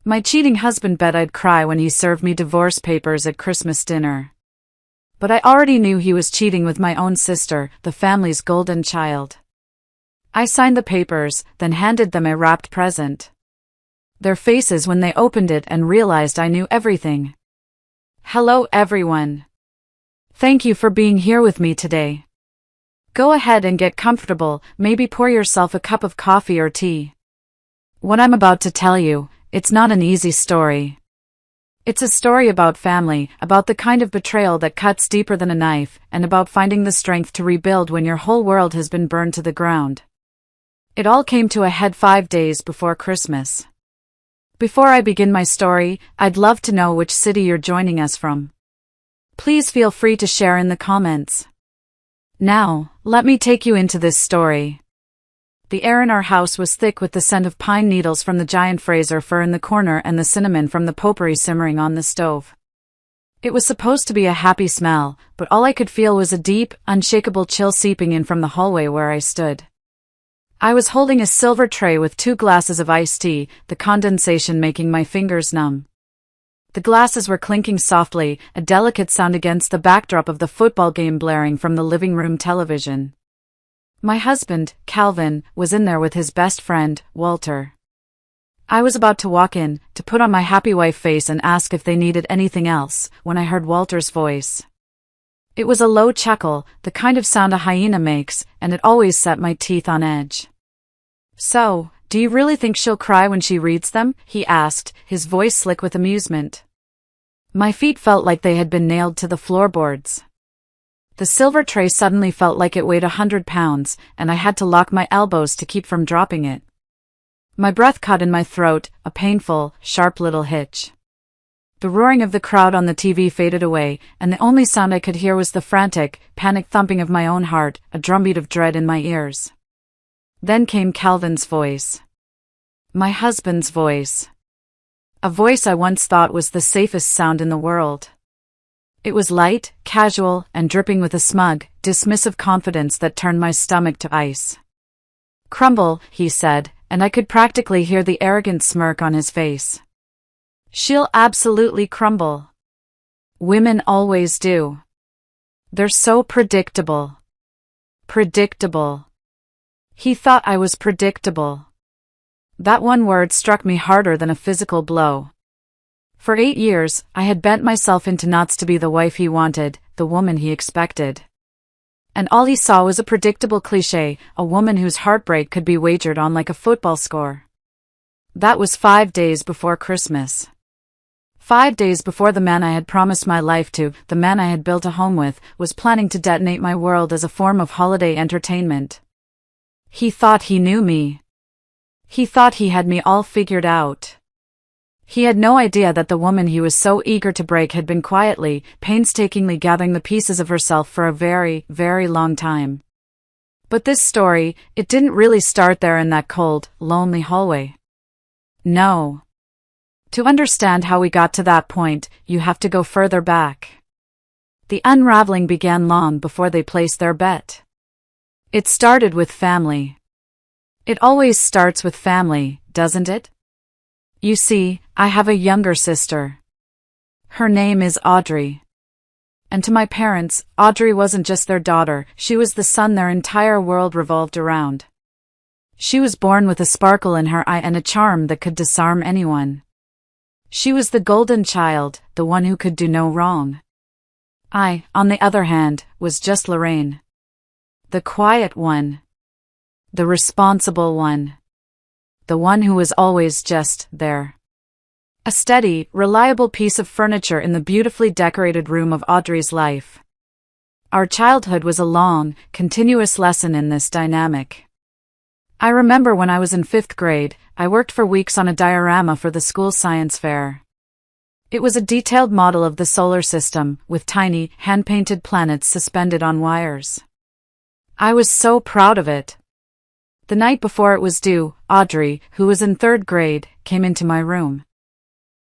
My cheating husband bet I'd cry when he served me divorce papers at Christmas dinner. But I already knew he was cheating with my own sister, the family's golden child. I signed the papers, then handed them a wrapped present. Their faces when they opened it and realized I knew everything. Hello everyone. Thank you for being here with me today. Go ahead and get comfortable, maybe pour yourself a cup of coffee or tea. What I'm about to tell you, it's not an easy story. It's a story about family, about the kind of betrayal that cuts deeper than a knife, and about finding the strength to rebuild when your whole world has been burned to the ground. It all came to a head 5 days before Christmas. Before I begin my story, I'd love to know which city you're joining us from. Please feel free to share in the comments. Now, let me take you into this story. The air in our house was thick with the scent of pine needles from the giant Fraser fir in the corner and the cinnamon from the potpourri simmering on the stove. It was supposed to be a happy smell, but all I could feel was a deep, unshakable chill seeping in from the hallway where I stood. I was holding a silver tray with 2 glasses of iced tea, the condensation making my fingers numb. The glasses were clinking softly, a delicate sound against the backdrop of the football game blaring from the living room television. My husband, Calvin, was in there with his best friend, Walter. I was about to walk in, to put on my happy wife face and ask if they needed anything else, when I heard Walter's voice. It was a low chuckle, the kind of sound a hyena makes, and it always set my teeth on edge. So, do you really think she'll cry when she reads them? He asked, his voice slick with amusement. My feet felt like they had been nailed to the floorboards. The silver tray suddenly felt like it weighed 100 pounds, and I had to lock my elbows to keep from dropping it. My breath caught in my throat, a painful, sharp little hitch. The roaring of the crowd on the TV faded away, and the only sound I could hear was the frantic, panic thumping of my own heart, a drumbeat of dread in my ears. Then came Calvin's voice. My husband's voice. A voice I once thought was the safest sound in the world. It was light, casual, and dripping with a smug, dismissive confidence that turned my stomach to ice. Crumble, he said, and I could practically hear the arrogant smirk on his face. She'll absolutely crumble. Women always do. They're so predictable. Predictable. He thought I was predictable. That one word struck me harder than a physical blow. For 8 years, I had bent myself into knots to be the wife he wanted, the woman he expected. And all he saw was a predictable cliché, a woman whose heartbreak could be wagered on like a football score. That was 5 days before Christmas. 5 days before the man I had promised my life to, the man I had built a home with, was planning to detonate my world as a form of holiday entertainment. He thought he knew me. He thought he had me all figured out. He had no idea that the woman he was so eager to break had been quietly, painstakingly gathering the pieces of herself for a very, very long time. But this story, it didn't really start there in that cold, lonely hallway. No. To understand how we got to that point, you have to go further back. The unraveling began long before they placed their bet. It started with family. It always starts with family, doesn't it? You see, I have a younger sister. Her name is Audrey. And to my parents, Audrey wasn't just their daughter, she was the sun their entire world revolved around. She was born with a sparkle in her eye and a charm that could disarm anyone. She was the golden child, the one who could do no wrong. I, on the other hand, was just Lorraine. The quiet one. The responsible one. The one who was always just there. A steady, reliable piece of furniture in the beautifully decorated room of Audrey's life. Our childhood was a long, continuous lesson in this dynamic. I remember when I was in 5th grade, I worked for weeks on a diorama for the school science fair. It was a detailed model of the solar system, with tiny, hand-painted planets suspended on wires. I was so proud of it. The night before it was due, Audrey, who was in 3rd grade, came into my room.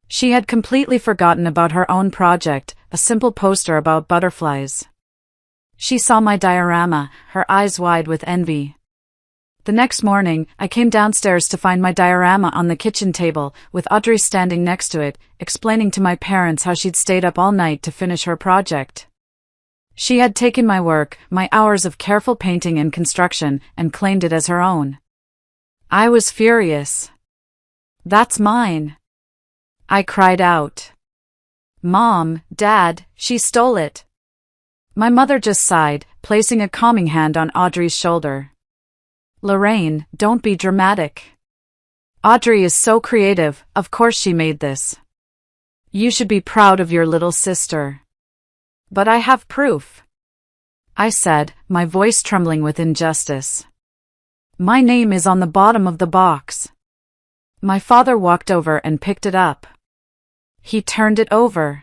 She had completely forgotten about her own project, a simple poster about butterflies. She saw my diorama, her eyes wide with envy. The next morning, I came downstairs to find my diorama on the kitchen table, with Audrey standing next to it, explaining to my parents how she'd stayed up all night to finish her project. She had taken my work, my hours of careful painting and construction, and claimed it as her own. I was furious. "That's mine!" I cried out. "Mom, Dad, she stole it." My mother just sighed, placing a calming hand on Audrey's shoulder. "Lorraine, don't be dramatic. Audrey is so creative, of course she made this. You should be proud of your little sister." "But I have proof," I said, my voice trembling with injustice. "My name is on the bottom of the box." My father walked over and picked it up. He turned it over.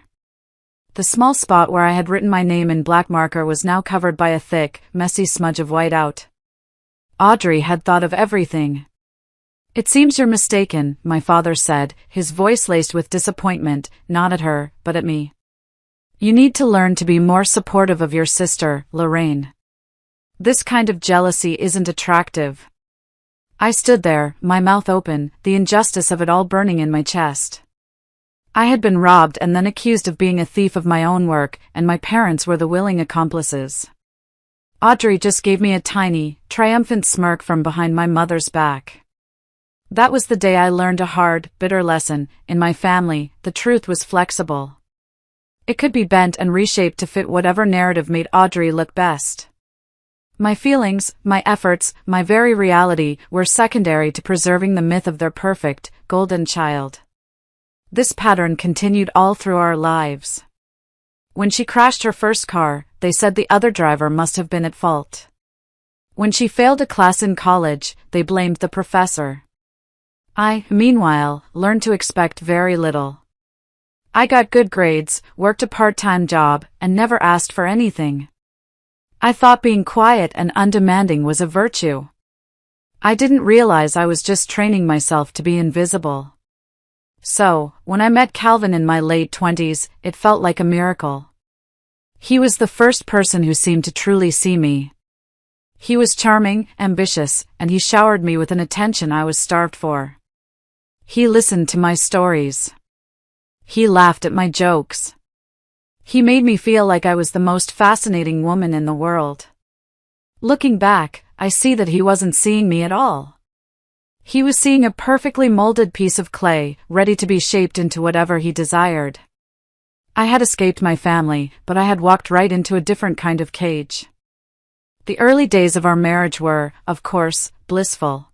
The small spot where I had written my name in black marker was now covered by a thick, messy smudge of whiteout. Audrey had thought of everything. "It seems you're mistaken," my father said, his voice laced with disappointment, not at her, but at me. "You need to learn to be more supportive of your sister, Lorraine. This kind of jealousy isn't attractive." I stood there, my mouth open, the injustice of it all burning in my chest. I had been robbed and then accused of being a thief of my own work, and my parents were the willing accomplices. Audrey just gave me a tiny, triumphant smirk from behind my mother's back. That was the day I learned a hard, bitter lesson. In my family, the truth was flexible. It could be bent and reshaped to fit whatever narrative made Audrey look best. My feelings, my efforts, my very reality were secondary to preserving the myth of their perfect, golden child. This pattern continued all through our lives. When she crashed her first car, they said the other driver must have been at fault. When she failed a class in college, they blamed the professor. I, meanwhile, learned to expect very little. I got good grades, worked a part-time job, and never asked for anything. I thought being quiet and undemanding was a virtue. I didn't realize I was just training myself to be invisible. So, when I met Calvin in my late 20s, it felt like a miracle. He was the first person who seemed to truly see me. He was charming, ambitious, and he showered me with an attention I was starved for. He listened to my stories. He laughed at my jokes. He made me feel like I was the most fascinating woman in the world. Looking back, I see that he wasn't seeing me at all. He was seeing a perfectly molded piece of clay, ready to be shaped into whatever he desired. I had escaped my family, but I had walked right into a different kind of cage. The early days of our marriage were, of course, blissful.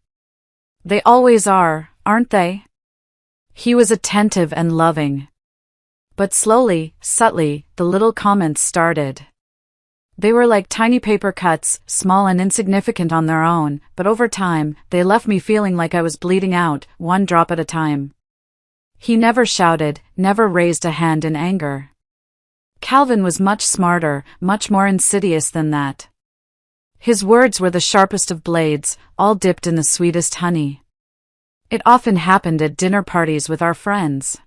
They always are, aren't they? He was attentive and loving. But slowly, subtly, the little comments started. They were like tiny paper cuts, small and insignificant on their own, but over time, they left me feeling like I was bleeding out, one drop at a time. He never shouted, never raised a hand in anger. Calvin was much smarter, much more insidious than that. His words were the sharpest of blades, all dipped in the sweetest honey. It often happened at dinner parties with our friends.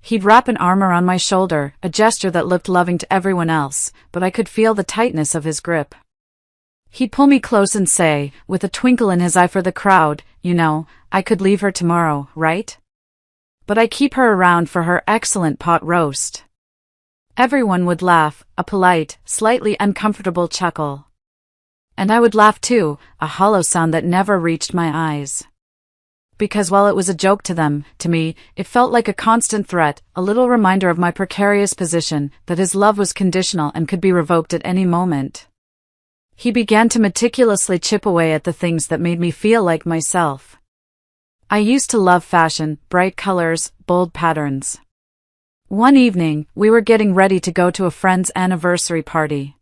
He'd wrap an arm around my shoulder, a gesture that looked loving to everyone else, but I could feel the tightness of his grip. He'd pull me close and say, with a twinkle in his eye for the crowd, "You know, I could leave her tomorrow, right? But I keep her around for her excellent pot roast." Everyone would laugh, a polite, slightly uncomfortable chuckle. And I would laugh too, a hollow sound that never reached my eyes. Because while it was a joke to them, to me, it felt like a constant threat, a little reminder of my precarious position, that his love was conditional and could be revoked at any moment. He began to meticulously chip away at the things that made me feel like myself. I used to love fashion, bright colors, bold patterns. One evening, we were getting ready to go to a friend's anniversary party.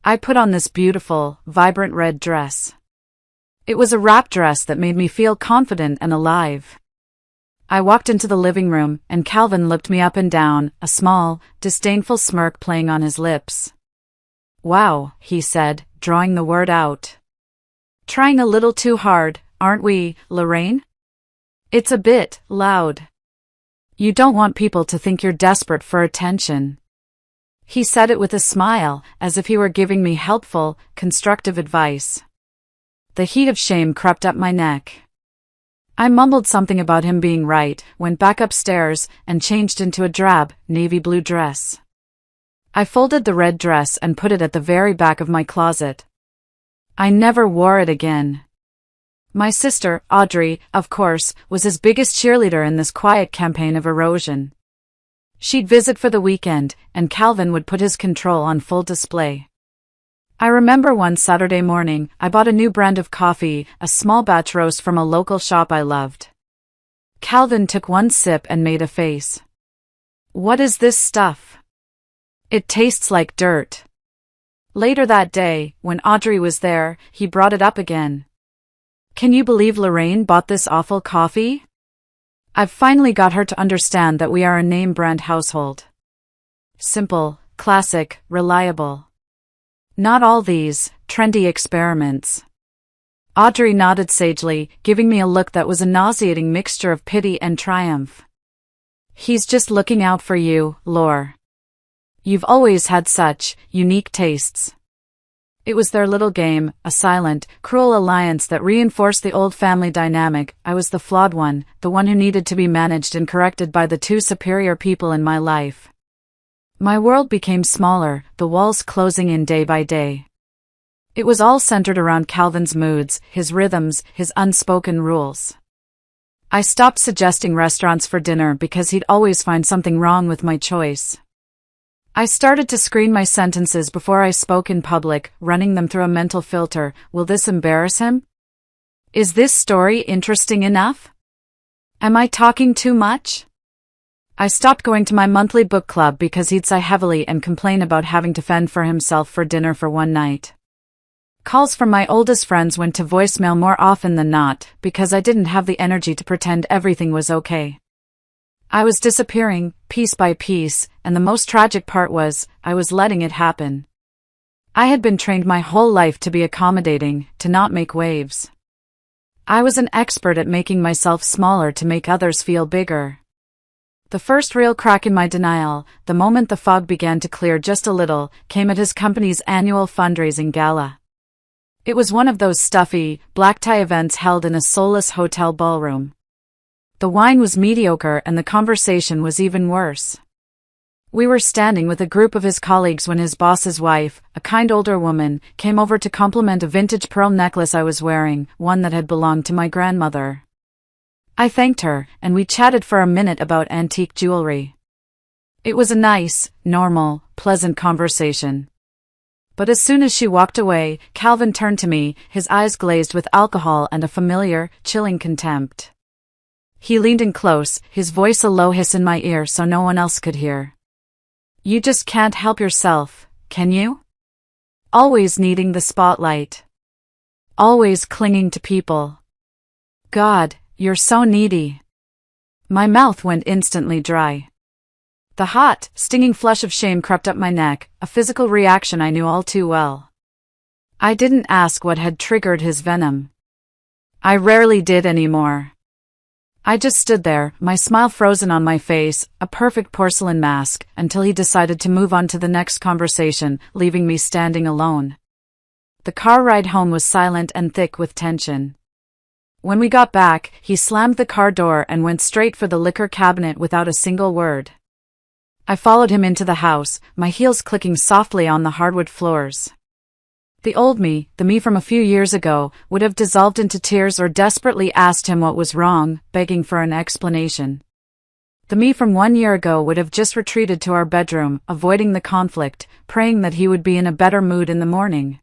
I put on this beautiful, vibrant red dress. It was a wrap dress that made me feel confident and alive. I walked into the living room, and Calvin looked me up and down, a small, disdainful smirk playing on his lips. "Wow," he said, drawing the word out. "Trying a little too hard, aren't we, Lorraine? It's a bit loud. You don't want people to think you're desperate for attention." He said it with a smile, as if he were giving me helpful, constructive advice. The heat of shame crept up my neck. I mumbled something about him being right, went back upstairs, and changed into a drab, navy blue dress. I folded the red dress and put it at the very back of my closet. I never wore it again. My sister, Audrey, of course, was his biggest cheerleader in this quiet campaign of erosion. She'd visit for the weekend, and Calvin would put his control on full display. I remember one Saturday morning, I bought a new brand of coffee, a small batch roast from a local shop I loved. Calvin took one sip and made a face. "What is this stuff? It tastes like dirt." Later that day, when Audrey was there, he brought it up again. "Can you believe Lorraine bought this awful coffee? I've finally got her to understand that we are a name brand household. Simple, classic, reliable. Not all these trendy experiments." Audrey nodded sagely, giving me a look that was a nauseating mixture of pity and triumph. "He's just looking out for you, Lore. You've always had such unique tastes." It was their little game, a silent, cruel alliance that reinforced the old family dynamic. I was the flawed one, the one who needed to be managed and corrected by the two superior people in my life. My world became smaller, the walls closing in day by day. It was all centered around Calvin's moods, his rhythms, his unspoken rules. I stopped suggesting restaurants for dinner because he'd always find something wrong with my choice. I started to screen my sentences before I spoke in public, running them through a mental filter. Will this embarrass him? Is this story interesting enough? Am I talking too much? I stopped going to my monthly book club because he'd sigh heavily and complain about having to fend for himself for dinner for one night. Calls from my oldest friends went to voicemail more often than not because I didn't have the energy to pretend everything was okay. I was disappearing, piece by piece, and the most tragic part was, I was letting it happen. I had been trained my whole life to be accommodating, to not make waves. I was an expert at making myself smaller to make others feel bigger. The first real crack in my denial, the moment the fog began to clear just a little, came at his company's annual fundraising gala. It was one of those stuffy, black-tie events held in a soulless hotel ballroom. The wine was mediocre and the conversation was even worse. We were standing with a group of his colleagues when his boss's wife, a kind older woman, came over to compliment a vintage pearl necklace I was wearing, one that had belonged to my grandmother. I thanked her, and we chatted for a minute about antique jewelry. It was a nice, normal, pleasant conversation. But as soon as she walked away, Calvin turned to me, his eyes glazed with alcohol and a familiar, chilling contempt. He leaned in close, his voice a low hiss in my ear so no one else could hear. "You just can't help yourself, can you? Always needing the spotlight. Always clinging to people. God, you're so needy." My mouth went instantly dry. The hot, stinging flush of shame crept up my neck, a physical reaction I knew all too well. I didn't ask what had triggered his venom. I rarely did anymore. I just stood there, my smile frozen on my face, a perfect porcelain mask, until he decided to move on to the next conversation, leaving me standing alone. The car ride home was silent and thick with tension. When we got back, he slammed the car door and went straight for the liquor cabinet without a single word. I followed him into the house, my heels clicking softly on the hardwood floors. The old me, the me from a few years ago, would have dissolved into tears or desperately asked him what was wrong, begging for an explanation. The me from 1 year ago would have just retreated to our bedroom, avoiding the conflict, praying that he would be in a better mood in the morning.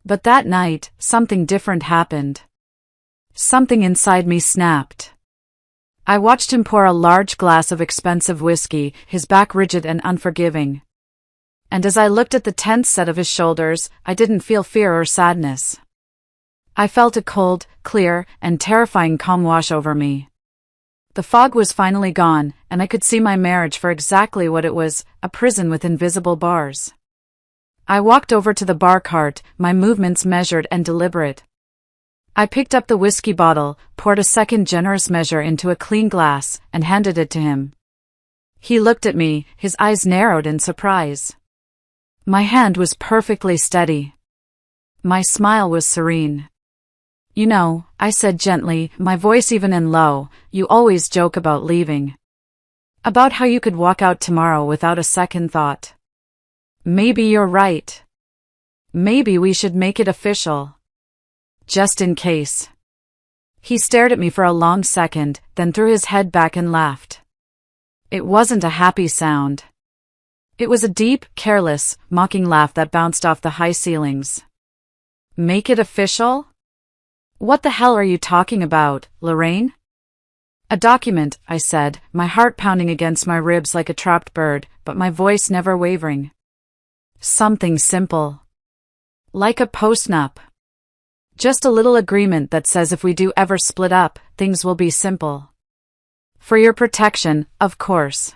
But that night, something different happened. Something inside me snapped. I watched him pour a large glass of expensive whiskey, his back rigid and unforgiving. And as I looked at the tense set of his shoulders, I didn't feel fear or sadness. I felt a cold, clear, and terrifying calm wash over me. The fog was finally gone, and I could see my marriage for exactly what it was, a prison with invisible bars. I walked over to the bar cart, my movements measured and deliberate. I picked up the whiskey bottle, poured a second generous measure into a clean glass, and handed it to him. He looked at me, his eyes narrowed in surprise. My hand was perfectly steady. My smile was serene. You know, I said gently, my voice even in low, you always joke about leaving. About how you could walk out tomorrow without a second thought. Maybe you're right. Maybe we should make it official. Just in case. He stared at me for a long second, then threw his head back and laughed. It wasn't a happy sound. It was a deep, careless, mocking laugh that bounced off the high ceilings. Make it official? What the hell are you talking about, Lorraine? A document, I said, my heart pounding against my ribs like a trapped bird, but my voice never wavering. Something simple. Like a postnup. Just a little agreement that says if we do ever split up, things will be simple. For your protection, of course.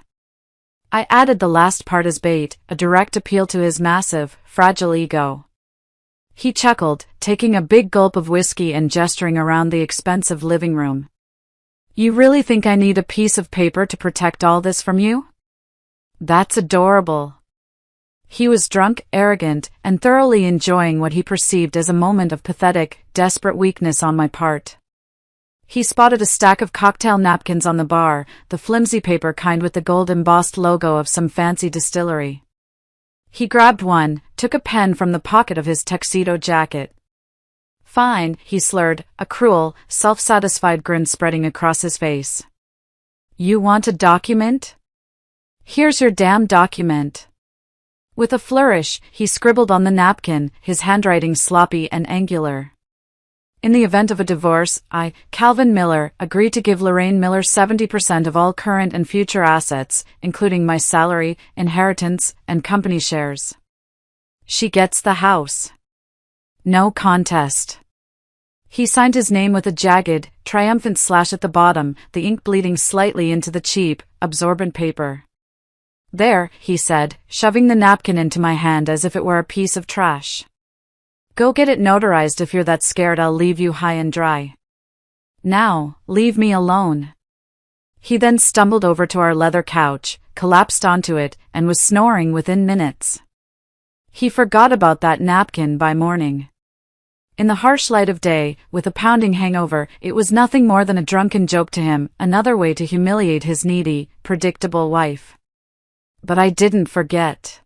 I added the last part as bait, a direct appeal to his massive, fragile ego. He chuckled, taking a big gulp of whiskey and gesturing around the expensive living room. You really think I need a piece of paper to protect all this from you? That's adorable. He was drunk, arrogant, and thoroughly enjoying what he perceived as a moment of pathetic, desperate weakness on my part. He spotted a stack of cocktail napkins on the bar, the flimsy paper kind with the gold-embossed logo of some fancy distillery. He grabbed one, took a pen from the pocket of his tuxedo jacket. Fine, he slurred, a cruel, self-satisfied grin spreading across his face. You want a document? Here's your damn document. With a flourish, he scribbled on the napkin, his handwriting sloppy and angular. In the event of a divorce, I, Calvin Miller, agree to give Lorraine Miller 70% of all current and future assets, including my salary, inheritance, and company shares. She gets the house. No contest. He signed his name with a jagged, triumphant slash at the bottom, the ink bleeding slightly into the cheap, absorbent paper. There, he said, shoving the napkin into my hand as if it were a piece of trash. Go get it notarized if you're that scared I'll leave you high and dry. Now, leave me alone. He then stumbled over to our leather couch, collapsed onto it, and was snoring within minutes. He forgot about that napkin by morning. In the harsh light of day, with a pounding hangover, it was nothing more than a drunken joke to him, another way to humiliate his needy, predictable wife. But I didn't forget.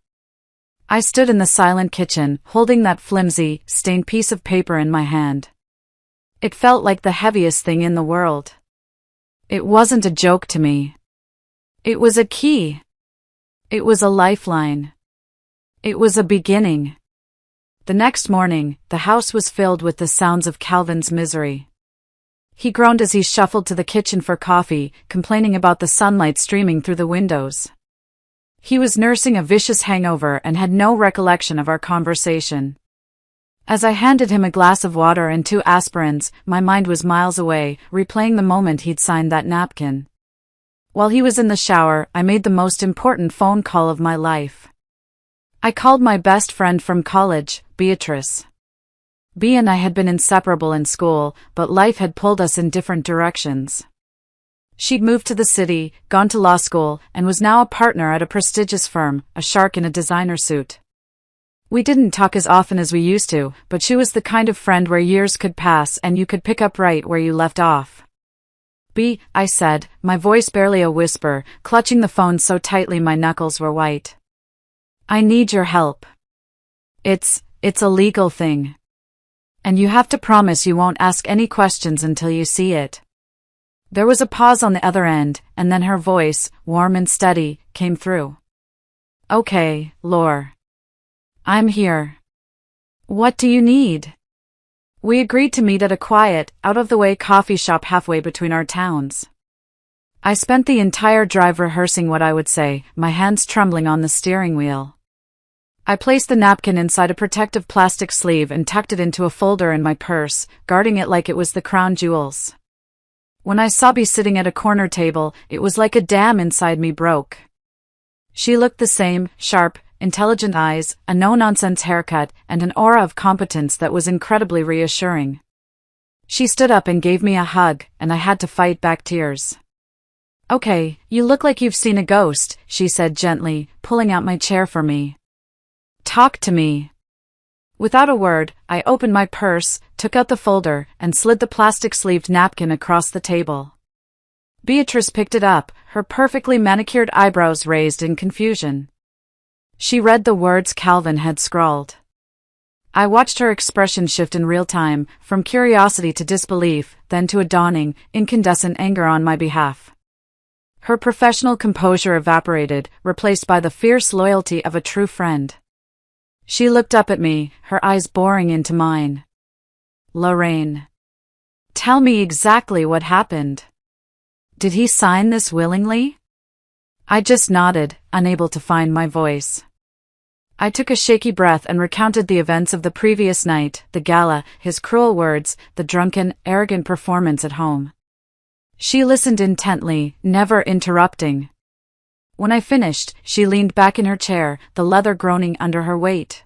I stood in the silent kitchen, holding that flimsy, stained piece of paper in my hand. It felt like the heaviest thing in the world. It wasn't a joke to me. It was a key. It was a lifeline. It was a beginning. The next morning, the house was filled with the sounds of Calvin's misery. He groaned as he shuffled to the kitchen for coffee, complaining about the sunlight streaming through the windows. He was nursing a vicious hangover and had no recollection of our conversation. As I handed him a glass of water and 2 aspirins, my mind was miles away, replaying the moment he'd signed that napkin. While he was in the shower, I made the most important phone call of my life. I called my best friend from college, Beatrice. Bea and I had been inseparable in school, but life had pulled us in different directions. She'd moved to the city, gone to law school, and was now a partner at a prestigious firm, a shark in a designer suit. We didn't talk as often as we used to, but she was the kind of friend where years could pass and you could pick up right where you left off. Bea, I said, my voice barely a whisper, clutching the phone so tightly my knuckles were white. I need your help. It's a legal thing. And you have to promise you won't ask any questions until you see it. There was a pause on the other end, and then her voice, warm and steady, came through. Okay, Lore. I'm here. What do you need? We agreed to meet at a quiet, out-of-the-way coffee shop halfway between our towns. I spent the entire drive rehearsing what I would say, my hands trembling on the steering wheel. I placed the napkin inside a protective plastic sleeve and tucked it into a folder in my purse, guarding it like it was the crown jewels. When I saw Bea sitting at a corner table, it was like a dam inside me broke. She looked the same, sharp, intelligent eyes, a no-nonsense haircut, and an aura of competence that was incredibly reassuring. She stood up and gave me a hug, and I had to fight back tears. Okay, you look like you've seen a ghost, she said gently, pulling out my chair for me. Talk to me. Without a word, I opened my purse, took out the folder, and slid the plastic-sleeved napkin across the table. Beatrice picked it up, her perfectly manicured eyebrows raised in confusion. She read the words Calvin had scrawled. I watched her expression shift in real time, from curiosity to disbelief, then to a dawning, incandescent anger on my behalf. Her professional composure evaporated, replaced by the fierce loyalty of a true friend. She looked up at me, her eyes boring into mine. "Lorraine, tell me exactly what happened. Did he sign this willingly?" I just nodded, unable to find my voice. I took a shaky breath and recounted the events of the previous night, the gala, his cruel words, the drunken, arrogant performance at home. She listened intently, never interrupting. When I finished, she leaned back in her chair, the leather groaning under her weight.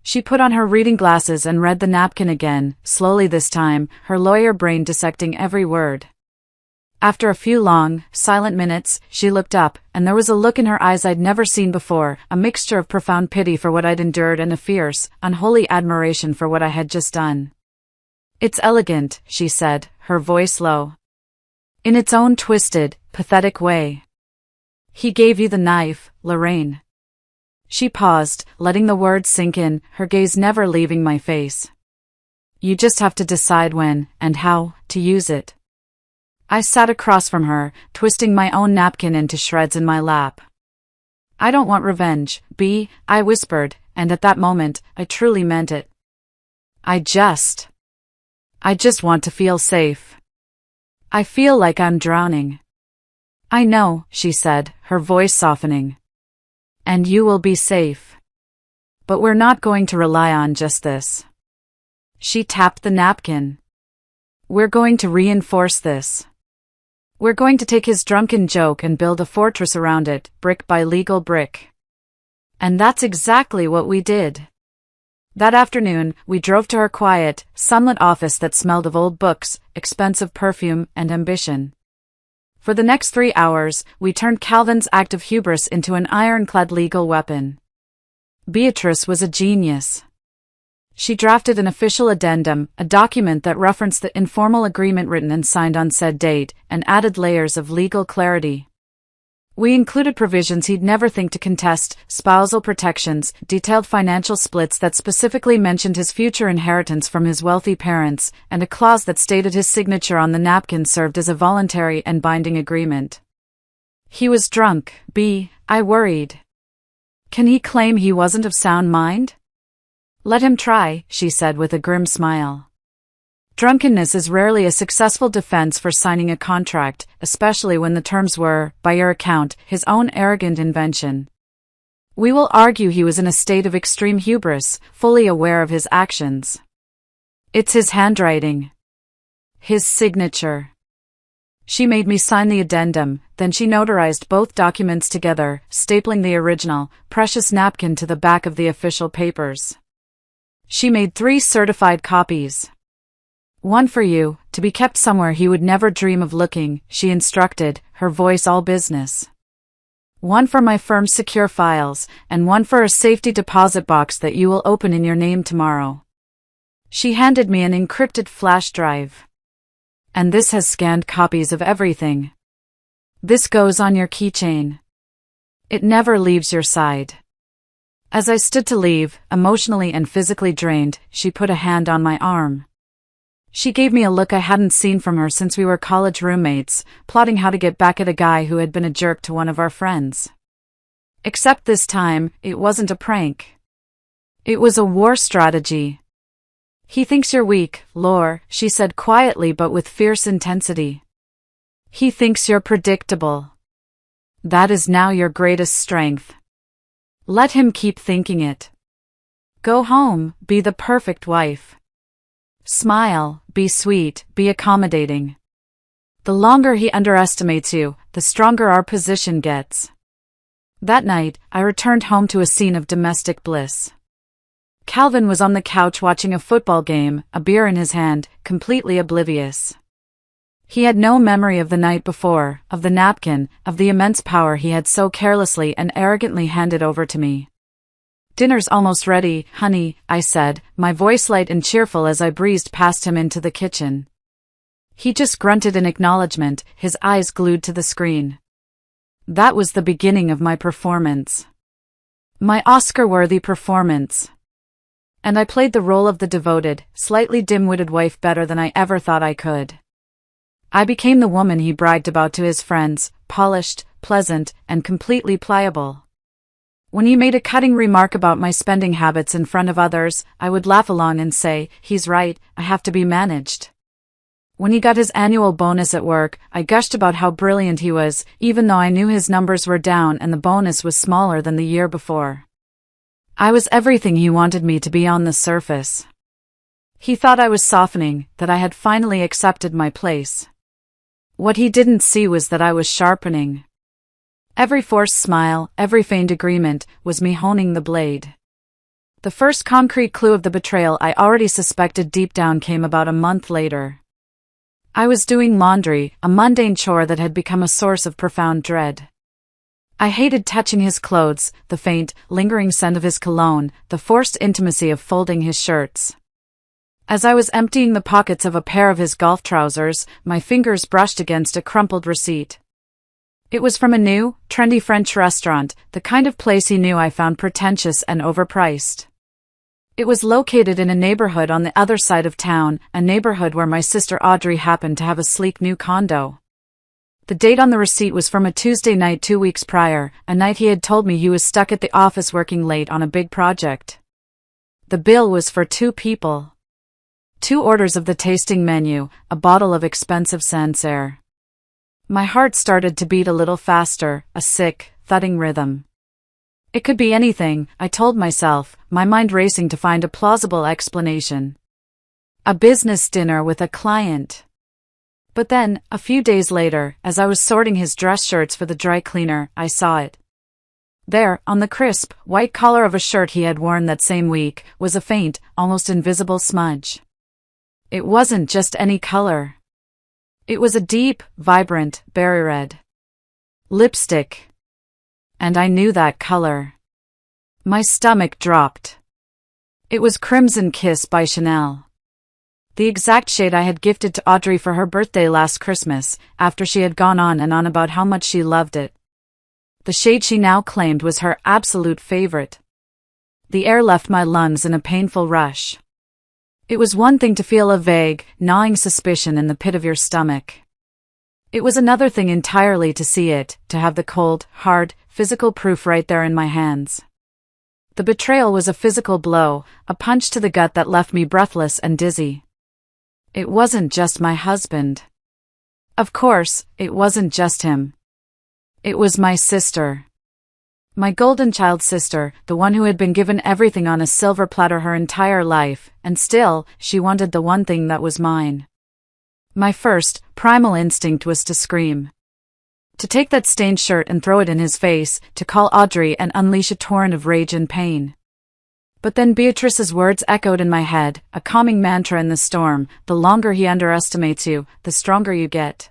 She put on her reading glasses and read the napkin again, slowly this time, her lawyer brain dissecting every word. After a few long, silent minutes, she looked up, and there was a look in her eyes I'd never seen before, a mixture of profound pity for what I'd endured and a fierce, unholy admiration for what I had just done. "It's elegant," she said, her voice low. "In its own twisted, pathetic way. He gave you the knife, Lorraine." She paused, letting the words sink in, her gaze never leaving my face. "You just have to decide when, and how, to use it." I sat across from her, twisting my own napkin into shreds in my lap. "I don't want revenge, B," I whispered, and at that moment, I truly meant it. I just want to feel safe. I feel like I'm drowning." "I know," she said, her voice softening. "And you will be safe. But we're not going to rely on just this." She tapped the napkin. "We're going to reinforce this. We're going to take his drunken joke and build a fortress around it, brick by legal brick." And that's exactly what we did. That afternoon, we drove to her quiet, sunlit office that smelled of old books, expensive perfume, and ambition. For the next 3 hours, we turned Calvin's act of hubris into an ironclad legal weapon. Beatrice was a genius. She drafted an official addendum, a document that referenced the informal agreement written and signed on said date, and added layers of legal clarity. We included provisions he'd never think to contest, spousal protections, detailed financial splits that specifically mentioned his future inheritance from his wealthy parents, and a clause that stated his signature on the napkin served as a voluntary and binding agreement. He was drunk, B, I worried. Can he claim he wasn't of sound mind? "Let him try," she said with a grim smile. Drunkenness is rarely a successful defense for signing a contract, especially when the terms were, by your account, his own arrogant invention. We will argue he was in a state of extreme hubris, fully aware of his actions. It's his handwriting. His signature. She made me sign the addendum, then she notarized both documents together, stapling the original, precious napkin to the back of the official papers. She made 3 certified copies. "One for you, to be kept somewhere he would never dream of looking," she instructed, her voice all business. "One for my firm's secure files, and one for a safety deposit box that you will open in your name tomorrow." She handed me an encrypted flash drive. "And this has scanned copies of everything. This goes on your keychain. It never leaves your side." As I stood to leave, emotionally and physically drained, she put a hand on my arm. She gave me a look I hadn't seen from her since we were college roommates, plotting how to get back at a guy who had been a jerk to one of our friends. Except this time, it wasn't a prank. It was a war strategy. "He thinks you're weak, Lore," she said quietly but with fierce intensity. "He thinks you're predictable. That is now your greatest strength. Let him keep thinking it. Go home, be the perfect wife. Smile, be sweet, be accommodating. The longer he underestimates you, the stronger our position gets." That night, I returned home to a scene of domestic bliss. Calvin was on the couch watching a football game, a beer in his hand, completely oblivious. He had no memory of the night before, of the napkin, of the immense power he had so carelessly and arrogantly handed over to me. "Dinner's almost ready, honey," I said, my voice light and cheerful as I breezed past him into the kitchen. He just grunted in acknowledgement, his eyes glued to the screen. That was the beginning of my performance. My Oscar-worthy performance. And I played the role of the devoted, slightly dim-witted wife better than I ever thought I could. I became the woman he bragged about to his friends, polished, pleasant, and completely pliable. When he made a cutting remark about my spending habits in front of others, I would laugh along and say, "He's right, I have to be managed." When he got his annual bonus at work, I gushed about how brilliant he was, even though I knew his numbers were down and the bonus was smaller than the year before. I was everything he wanted me to be on the surface. He thought I was softening, that I had finally accepted my place. What he didn't see was that I was sharpening. Every forced smile, every feigned agreement, was me honing the blade. The first concrete clue of the betrayal I already suspected deep down came about a month later. I was doing laundry, a mundane chore that had become a source of profound dread. I hated touching his clothes, the faint, lingering scent of his cologne, the forced intimacy of folding his shirts. As I was emptying the pockets of a pair of his golf trousers, my fingers brushed against a crumpled receipt. It was from a new, trendy French restaurant, the kind of place he knew I found pretentious and overpriced. It was located in a neighborhood on the other side of town, a neighborhood where my sister Audrey happened to have a sleek new condo. The date on the receipt was from a Tuesday night 2 weeks prior, a night he had told me he was stuck at the office working late on a big project. The bill was for 2 people. 2 orders of the tasting menu, a bottle of expensive Sancerre. My heart started to beat a little faster, a sick, thudding rhythm. It could be anything, I told myself, my mind racing to find a plausible explanation. A business dinner with a client. But then, a few days later, as I was sorting his dress shirts for the dry cleaner, I saw it. There, on the crisp, white collar of a shirt he had worn that same week, was a faint, almost invisible smudge. It wasn't just any color. It was a deep, vibrant, berry red. Lipstick. And I knew that color. My stomach dropped. It was Crimson Kiss by Chanel. The exact shade I had gifted to Audrey for her birthday last Christmas, after she had gone on and on about how much she loved it. The shade she now claimed was her absolute favorite. The air left my lungs in a painful rush. It was one thing to feel a vague, gnawing suspicion in the pit of your stomach. It was another thing entirely to see it, to have the cold, hard, physical proof right there in my hands. The betrayal was a physical blow, a punch to the gut that left me breathless and dizzy. It wasn't just my husband. Of course, it wasn't just him. It was my sister. My golden child sister, the one who had been given everything on a silver platter her entire life, and still, she wanted the one thing that was mine. My first, primal instinct was to scream. To take that stained shirt and throw it in his face, to call Audrey and unleash a torrent of rage and pain. But then Beatrice's words echoed in my head, a calming mantra in the storm: the longer he underestimates you, the stronger you get.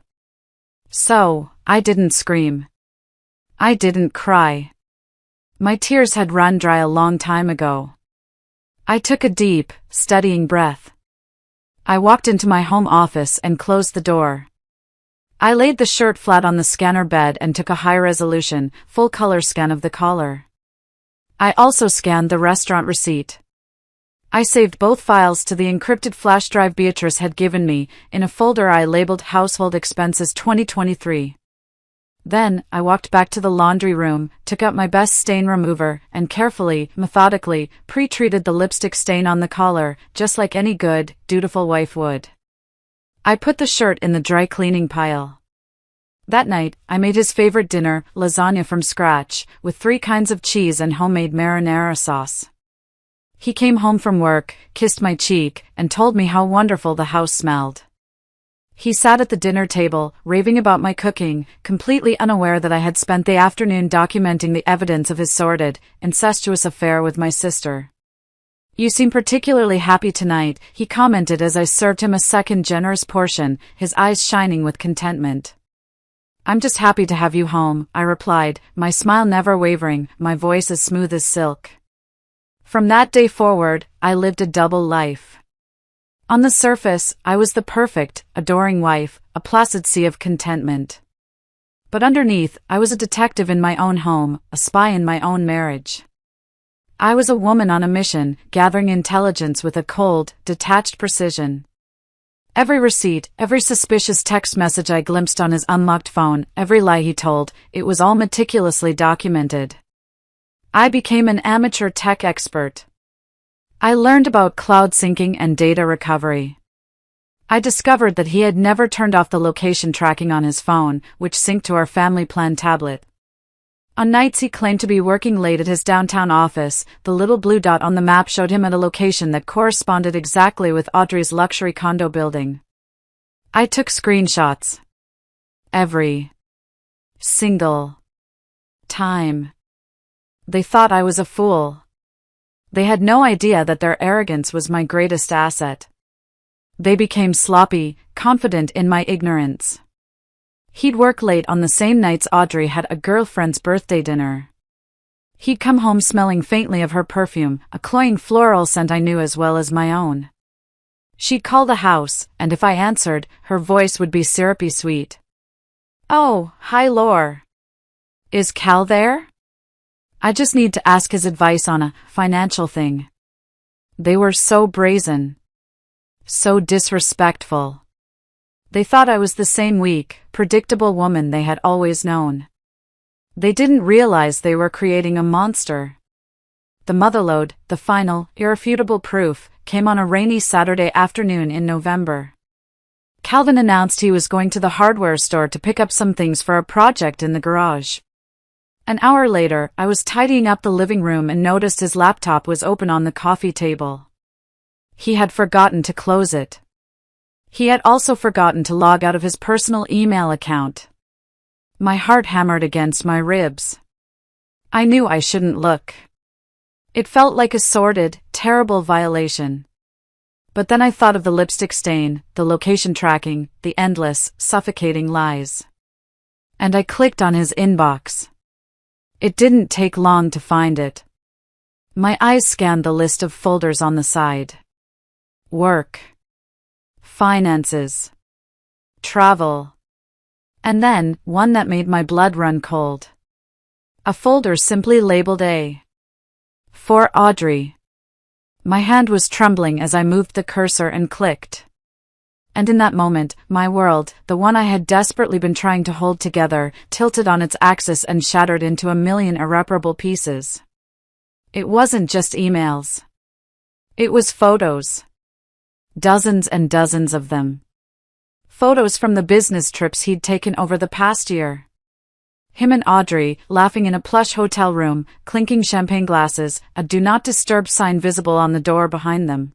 So, I didn't scream. I didn't cry. My tears had run dry a long time ago. I took a deep, steadying breath. I walked into my home office and closed the door. I laid the shirt flat on the scanner bed and took a high-resolution, full-color scan of the collar. I also scanned the restaurant receipt. I saved both files to the encrypted flash drive Beatrice had given me, in a folder I labeled Household Expenses 2023. Then, I walked back to the laundry room, took out my best stain remover, and carefully, methodically, pre-treated the lipstick stain on the collar, just like any good, dutiful wife would. I put the shirt in the dry cleaning pile. That night, I made his favorite dinner, lasagna from scratch, with 3 kinds of cheese and homemade marinara sauce. He came home from work, kissed my cheek, and told me how wonderful the house smelled. He sat at the dinner table, raving about my cooking, completely unaware that I had spent the afternoon documenting the evidence of his sordid, incestuous affair with my sister. "You seem particularly happy tonight," he commented as I served him a second generous portion, his eyes shining with contentment. "I'm just happy to have you home," I replied, my smile never wavering, my voice as smooth as silk. From that day forward, I lived a double life. On the surface, I was the perfect, adoring wife, a placid sea of contentment. But underneath, I was a detective in my own home, a spy in my own marriage. I was a woman on a mission, gathering intelligence with a cold, detached precision. Every receipt, every suspicious text message I glimpsed on his unlocked phone, every lie he told, it was all meticulously documented. I became an amateur tech expert. I learned about cloud syncing and data recovery. I discovered that he had never turned off the location tracking on his phone, which synced to our family plan tablet. On nights he claimed to be working late at his downtown office, the little blue dot on the map showed him at a location that corresponded exactly with Audrey's luxury condo building. I took screenshots. Every single time. They thought I was a fool. They had no idea that their arrogance was my greatest asset. They became sloppy, confident in my ignorance. He'd work late on the same nights Audrey had a girlfriend's birthday dinner. He'd come home smelling faintly of her perfume, a cloying floral scent I knew as well as my own. She'd call the house, and if I answered, her voice would be syrupy sweet. "Oh, hi Lore. Is Cal there? I just need to ask his advice on a financial thing." They were so brazen. So disrespectful. They thought I was the same weak, predictable woman they had always known. They didn't realize they were creating a monster. The motherlode, the final, irrefutable proof, came on a rainy Saturday afternoon in November. Calvin announced he was going to the hardware store to pick up some things for a project in the garage. An hour later, I was tidying up the living room and noticed his laptop was open on the coffee table. He had forgotten to close it. He had also forgotten to log out of his personal email account. My heart hammered against my ribs. I knew I shouldn't look. It felt like a sordid, terrible violation. But then I thought of the lipstick stain, the location tracking, the endless, suffocating lies. And I clicked on his inbox. It didn't take long to find it. My eyes scanned the list of folders on the side. Work. Finances. Travel. And then, one that made my blood run cold. A folder simply labeled A. For Audrey. My hand was trembling as I moved the cursor and clicked. And in that moment, my world, the one I had desperately been trying to hold together, tilted on its axis and shattered into a million irreparable pieces. It wasn't just emails. It was photos. Dozens and dozens of them. Photos from the business trips he'd taken over the past year. Him and Audrey, laughing in a plush hotel room, clinking champagne glasses, a do not disturb sign visible on the door behind them.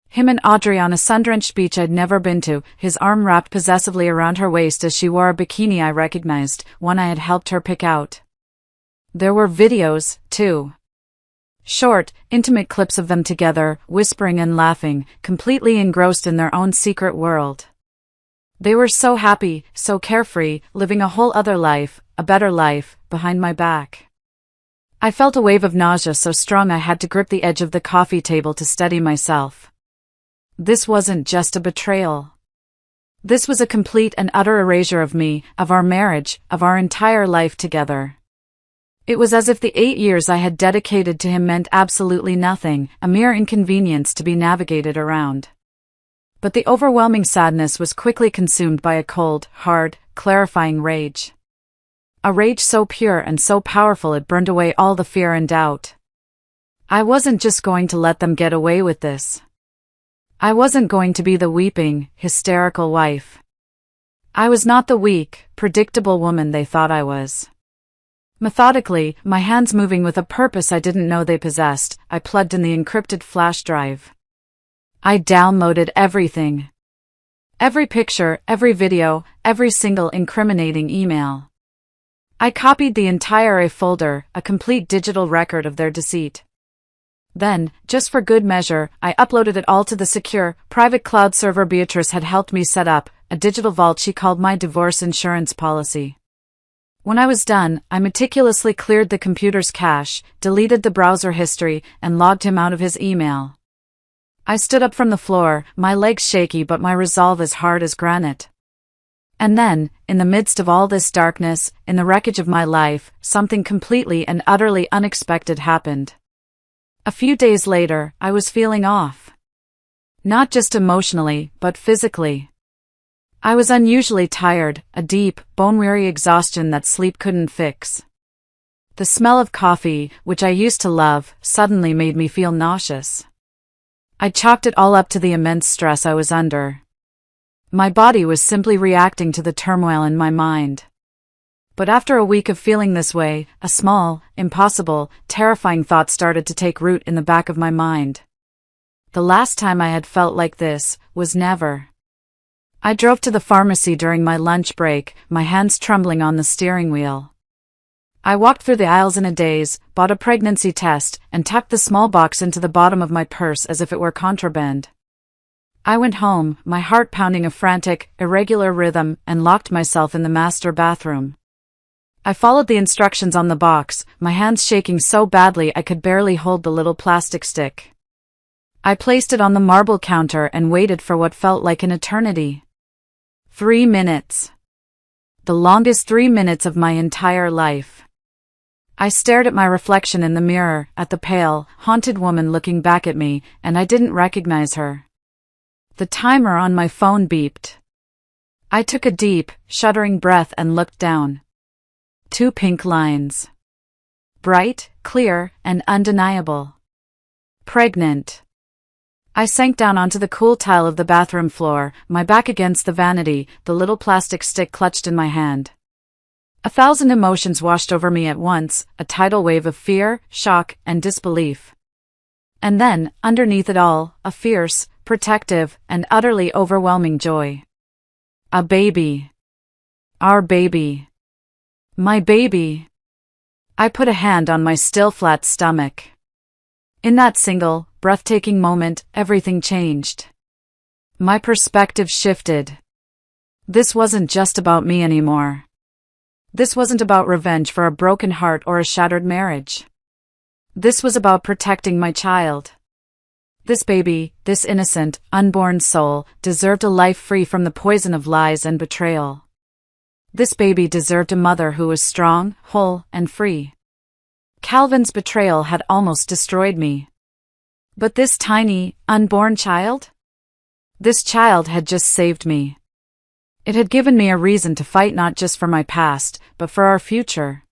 Him and Audrey on a sun-drenched beach I'd never been to, his arm wrapped possessively around her waist as she wore a bikini I recognized, one I had helped her pick out. There were videos, too. Short, intimate clips of them together, whispering and laughing, completely engrossed in their own secret world. They were so happy, so carefree, living a whole other life, a better life, behind my back. I felt a wave of nausea so strong I had to grip the edge of the coffee table to steady myself. This wasn't just a betrayal. This was a complete and utter erasure of me, of our marriage, of our entire life together. It was as if the 8 years I had dedicated to him meant absolutely nothing, a mere inconvenience to be navigated around. But the overwhelming sadness was quickly consumed by a cold, hard, clarifying rage. A rage so pure and so powerful it burned away all the fear and doubt. I wasn't just going to let them get away with this. I wasn't going to be the weeping, hysterical wife. I was not the weak, predictable woman they thought I was. Methodically, my hands moving with a purpose I didn't know they possessed, I plugged in the encrypted flash drive. I downloaded everything. Every picture, every video, every single incriminating email. I copied the entire A folder, a complete digital record of their deceit. Then, just for good measure, I uploaded it all to the secure, private cloud server Beatrice had helped me set up, a digital vault she called my divorce insurance policy. When I was done, I meticulously cleared the computer's cache, deleted the browser history, and logged him out of his email. I stood up from the floor, my legs shaky but my resolve as hard as granite. And then, in the midst of all this darkness, in the wreckage of my life, something completely and utterly unexpected happened. A few days later, I was feeling off. Not just emotionally, but physically. I was unusually tired, a deep, bone-weary exhaustion that sleep couldn't fix. The smell of coffee, which I used to love, suddenly made me feel nauseous. I chalked it all up to the immense stress I was under. My body was simply reacting to the turmoil in my mind. But after a week of feeling this way, a small, impossible, terrifying thought started to take root in the back of my mind. The last time I had felt like this was never. I drove to the pharmacy during my lunch break, my hands trembling on the steering wheel. I walked through the aisles in a daze, bought a pregnancy test, and tucked the small box into the bottom of my purse as if it were contraband. I went home, my heart pounding a frantic, irregular rhythm, and locked myself in the master bathroom. I followed the instructions on the box, my hands shaking so badly I could barely hold the little plastic stick. I placed it on the marble counter and waited for what felt like an eternity. 3 minutes. The longest 3 minutes of my entire life. I stared at my reflection in the mirror, at the pale, haunted woman looking back at me, and I didn't recognize her. The timer on my phone beeped. I took a deep, shuddering breath and looked down. 2 pink lines. Bright, clear, and undeniable. Pregnant. I sank down onto the cool tile of the bathroom floor, my back against the vanity, the little plastic stick clutched in my hand. 1,000 emotions washed over me at once, a tidal wave of fear, shock, and disbelief. And then, underneath it all, a fierce, protective, and utterly overwhelming joy. A baby. Our baby. My baby. I put a hand on my still flat stomach. In that single, breathtaking moment, everything changed. My perspective shifted. This wasn't just about me anymore. This wasn't about revenge for a broken heart or a shattered marriage. This was about protecting my child. This baby, this innocent, unborn soul, deserved a life free from the poison of lies and betrayal. This baby deserved a mother who was strong, whole, and free. Calvin's betrayal had almost destroyed me. But this tiny, unborn child? This child had just saved me. It had given me a reason to fight not just for my past, but for our future.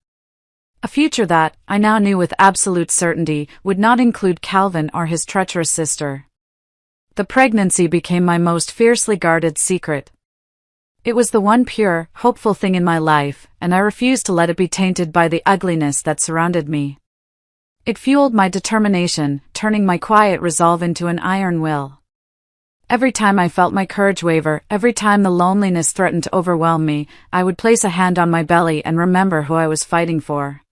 A future that, I now knew with absolute certainty, would not include Calvin or his treacherous sister. The pregnancy became my most fiercely guarded secret. It was the one pure, hopeful thing in my life, and I refused to let it be tainted by the ugliness that surrounded me. It fueled my determination, turning my quiet resolve into an iron will. Every time I felt my courage waver, every time the loneliness threatened to overwhelm me, I would place a hand on my belly and remember who I was fighting for.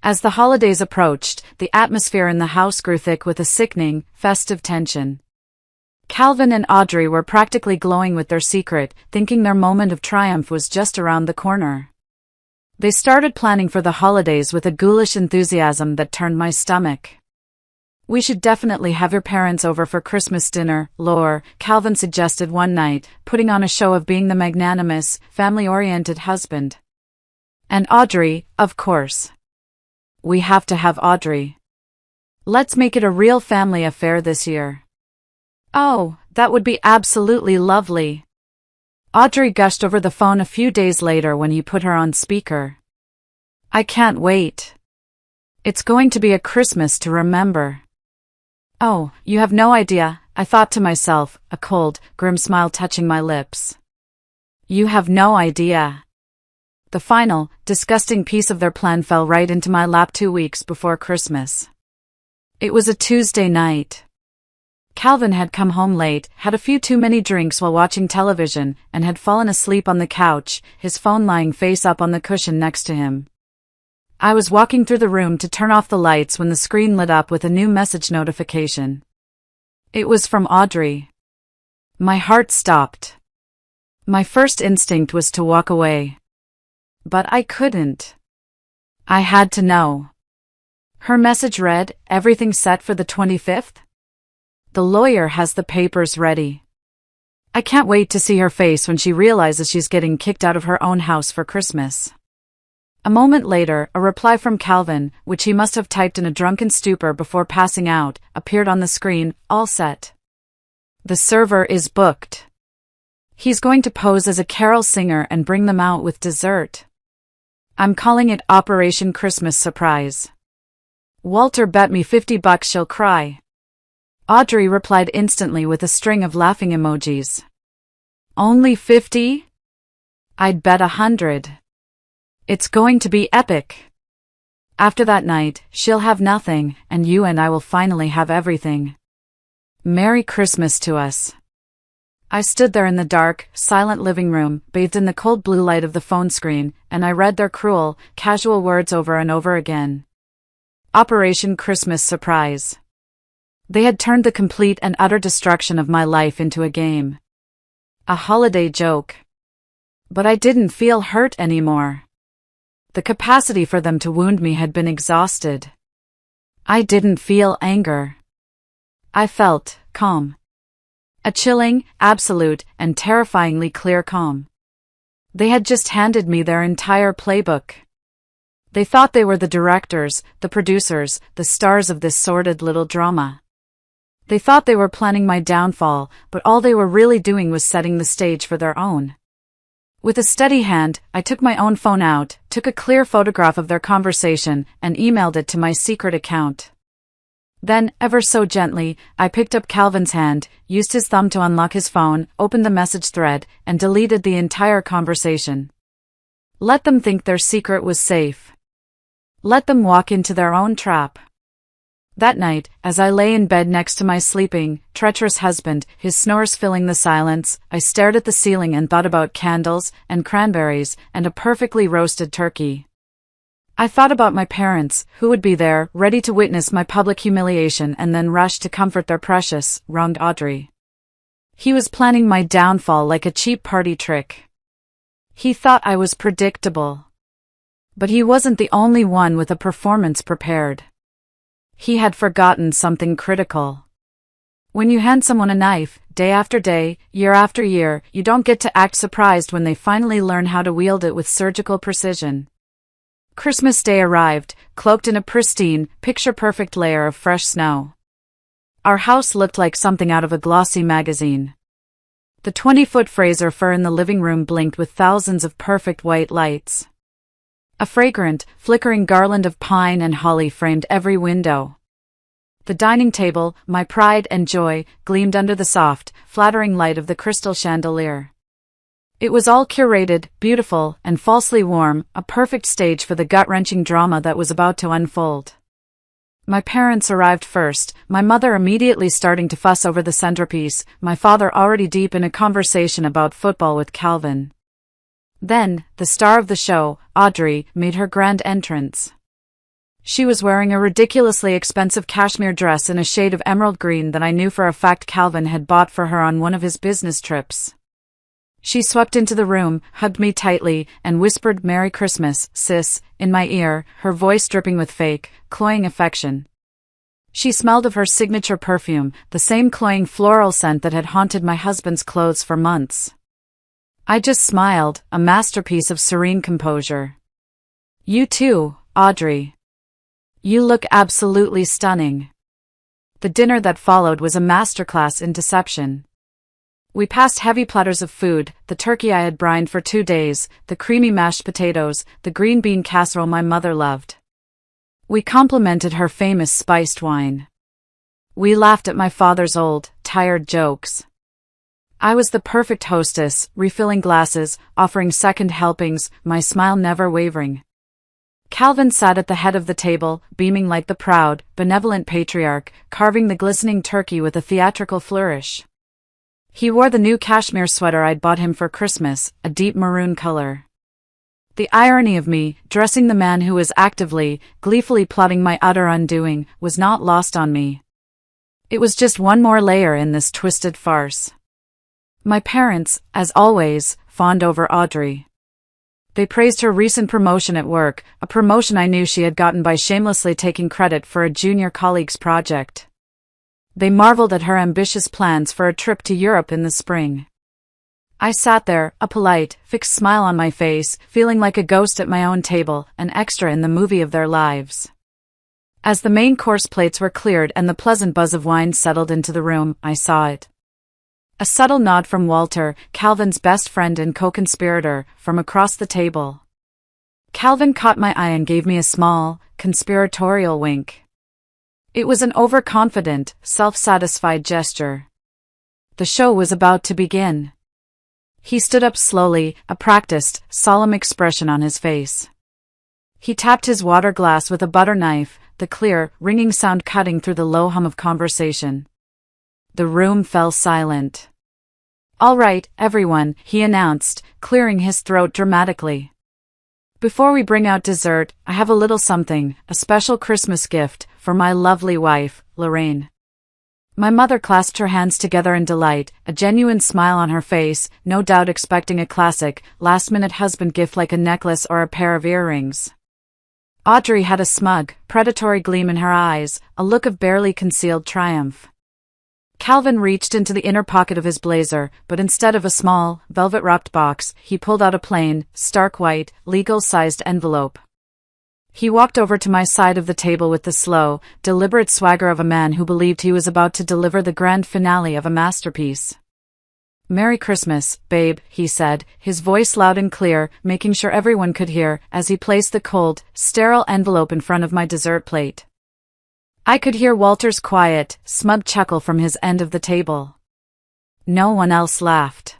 As the holidays approached, the atmosphere in the house grew thick with a sickening, festive tension. Calvin and Audrey were practically glowing with their secret, thinking their moment of triumph was just around the corner. They started planning for the holidays with a ghoulish enthusiasm that turned my stomach. "We should definitely have your parents over for Christmas dinner, Lore," Calvin suggested one night, putting on a show of being the magnanimous, family-oriented husband. And Audrey, of course. We have to have Audrey. Let's make it a real family affair this year. Oh, that would be absolutely lovely. Audrey gushed over the phone a few days later when he put her on speaker. I can't wait. It's going to be a Christmas to remember. Oh, you have no idea, I thought to myself, a cold, grim smile touching my lips. You have no idea. The final, disgusting piece of their plan fell right into my lap 2 weeks before Christmas. It was a Tuesday night. Calvin had come home late, had a few too many drinks while watching television, and had fallen asleep on the couch, his phone lying face up on the cushion next to him. I was walking through the room to turn off the lights when the screen lit up with a new message notification. It was from Audrey. My heart stopped. My first instinct was to walk away. But I couldn't. I had to know. Her message read, "Everything set for the 25th? The lawyer has the papers ready." I can't wait to see her face when she realizes she's getting kicked out of her own house for Christmas. A moment later, a reply from Calvin, which he must have typed in a drunken stupor before passing out, appeared on the screen, all set. The server is booked. He's going to pose as a carol singer and bring them out with dessert. I'm calling it Operation Christmas Surprise. Walter bet me $50 she'll cry. Audrey replied instantly with a string of laughing emojis. Only 50? I'd bet 100. It's going to be epic. After that night, she'll have nothing, and you and I will finally have everything. Merry Christmas to us. I stood there in the dark, silent living room, bathed in the cold blue light of the phone screen, and I read their cruel, casual words over and over again. Operation Christmas Surprise. They had turned the complete and utter destruction of my life into a game. A holiday joke. But I didn't feel hurt anymore. The capacity for them to wound me had been exhausted. I didn't feel anger. I felt calm. A chilling, absolute, and terrifyingly clear calm. They had just handed me their entire playbook. They thought they were the directors, the producers, the stars of this sordid little drama. They thought they were planning my downfall, but all they were really doing was setting the stage for their own. With a steady hand, I took my own phone out, took a clear photograph of their conversation, and emailed it to my secret account. Then, ever so gently, I picked up Calvin's hand, used his thumb to unlock his phone, opened the message thread, and deleted the entire conversation. Let them think their secret was safe. Let them walk into their own trap. That night, as I lay in bed next to my sleeping, treacherous husband, his snores filling the silence, I stared at the ceiling and thought about candles, and cranberries, and a perfectly roasted turkey. I thought about my parents, who would be there, ready to witness my public humiliation and then rush to comfort their precious, wronged Audrey. He was planning my downfall like a cheap party trick. He thought I was predictable. But he wasn't the only one with a performance prepared. He had forgotten something critical. When you hand someone a knife, day after day, year after year, you don't get to act surprised when they finally learn how to wield it with surgical precision. Christmas Day arrived, cloaked in a pristine, picture-perfect layer of fresh snow. Our house looked like something out of a glossy magazine. The 20-foot Fraser fir in the living room blinked with thousands of perfect white lights. A fragrant, flickering garland of pine and holly framed every window. The dining table, my pride and joy, gleamed under the soft, flattering light of the crystal chandelier. It was all curated, beautiful, and falsely warm, a perfect stage for the gut-wrenching drama that was about to unfold. My parents arrived first, my mother immediately starting to fuss over the centerpiece, my father already deep in a conversation about football with Calvin. Then, the star of the show, Audrey, made her grand entrance. She was wearing a ridiculously expensive cashmere dress in a shade of emerald green that I knew for a fact Calvin had bought for her on one of his business trips. She swept into the room, hugged me tightly, and whispered "Merry Christmas, sis," in my ear, her voice dripping with fake, cloying affection. She smelled of her signature perfume, the same cloying floral scent that had haunted my husband's clothes for months. I just smiled, a masterpiece of serene composure. "You too, Audrey. You look absolutely stunning." The dinner that followed was a masterclass in deception. We passed heavy platters of food, the turkey I had brined for 2 days, the creamy mashed potatoes, the green bean casserole my mother loved. We complimented her famous spiced wine. We laughed at my father's old, tired jokes. I was the perfect hostess, refilling glasses, offering second helpings, my smile never wavering. Calvin sat at the head of the table, beaming like the proud, benevolent patriarch, carving the glistening turkey with a theatrical flourish. He wore the new cashmere sweater I'd bought him for Christmas, a deep maroon color. The irony of me, dressing the man who was actively, gleefully plotting my utter undoing, was not lost on me. It was just one more layer in this twisted farce. My parents, as always, fawned over Audrey. They praised her recent promotion at work, a promotion I knew she had gotten by shamelessly taking credit for a junior colleague's project. They marveled at her ambitious plans for a trip to Europe in the spring. I sat there, a polite, fixed smile on my face, feeling like a ghost at my own table, an extra in the movie of their lives. As the main course plates were cleared and the pleasant buzz of wine settled into the room, I saw it. A subtle nod from Walter, Calvin's best friend and co-conspirator, from across the table. Calvin caught my eye and gave me a small, conspiratorial wink. It was an overconfident, self-satisfied gesture. The show was about to begin. He stood up slowly, a practiced, solemn expression on his face. He tapped his water glass with a butter knife, the clear, ringing sound cutting through the low hum of conversation. The room fell silent. "All right, everyone," he announced, clearing his throat dramatically. "Before we bring out dessert, I have a little something, a special Christmas gift, for my lovely wife, Lorraine." My mother clasped her hands together in delight, a genuine smile on her face, no doubt expecting a classic, last-minute husband gift like a necklace or a pair of earrings. Audrey had a smug, predatory gleam in her eyes, a look of barely concealed triumph. Calvin reached into the inner pocket of his blazer, but instead of a small, velvet-wrapped box, he pulled out a plain, stark white, legal-sized envelope. He walked over to my side of the table with the slow, deliberate swagger of a man who believed he was about to deliver the grand finale of a masterpiece. "Merry Christmas, babe," he said, his voice loud and clear, making sure everyone could hear, as he placed the cold, sterile envelope in front of my dessert plate. I could hear Walter's quiet, smug chuckle from his end of the table. No one else laughed.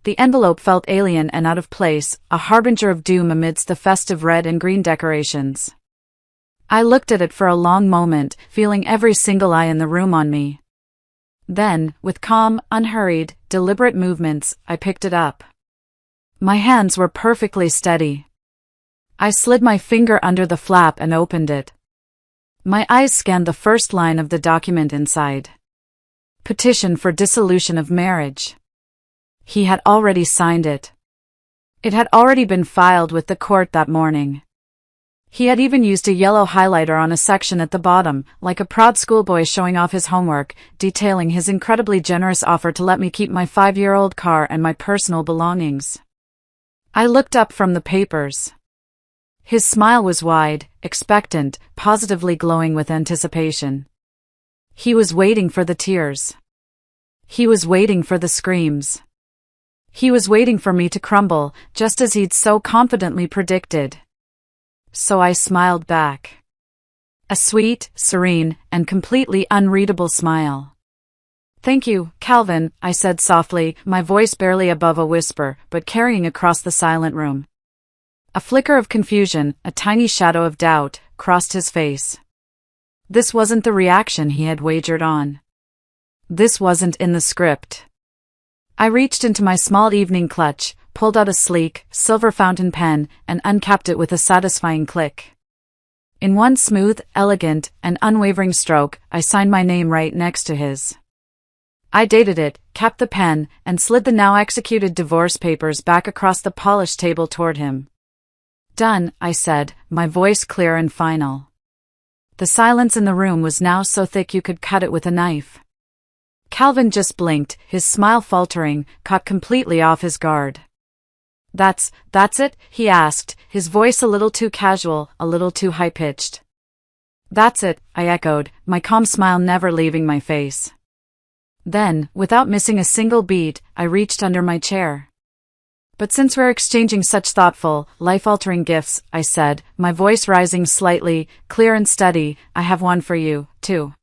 The envelope felt alien and out of place, a harbinger of doom amidst the festive red and green decorations. I looked at it for a long moment, feeling every single eye in the room on me. Then, with calm, unhurried, deliberate movements, I picked it up. My hands were perfectly steady. I slid my finger under the flap and opened it. My eyes scanned the first line of the document inside. Petition for dissolution of marriage. He had already signed it. It had already been filed with the court that morning. He had even used a yellow highlighter on a section at the bottom, like a proud schoolboy showing off his homework, detailing his incredibly generous offer to let me keep my 5-year-old car and my personal belongings. I looked up from the papers. His smile was wide, expectant, positively glowing with anticipation. He was waiting for the tears. He was waiting for the screams. He was waiting for me to crumble, just as he'd so confidently predicted. So I smiled back. A sweet, serene, and completely unreadable smile. "Thank you, Calvin," I said softly, my voice barely above a whisper, but carrying across the silent room. A flicker of confusion, a tiny shadow of doubt, crossed his face. This wasn't the reaction he had wagered on. This wasn't in the script. I reached into my small evening clutch, pulled out a sleek, silver fountain pen, and uncapped it with a satisfying click. In one smooth, elegant, and unwavering stroke, I signed my name right next to his. I dated it, capped the pen, and slid the now-executed divorce papers back across the polished table toward him. "Done," I said, my voice clear and final. The silence in the room was now so thick you could cut it with a knife. Calvin just blinked, his smile faltering, caught completely off his guard. That's it?" he asked, his voice a little too casual, a little too high-pitched. "That's it," I echoed, my calm smile never leaving my face. Then, without missing a single beat, I reached under my chair. "But since we're exchanging such thoughtful, life-altering gifts," I said, my voice rising slightly, clear and steady, "I have one for you, too."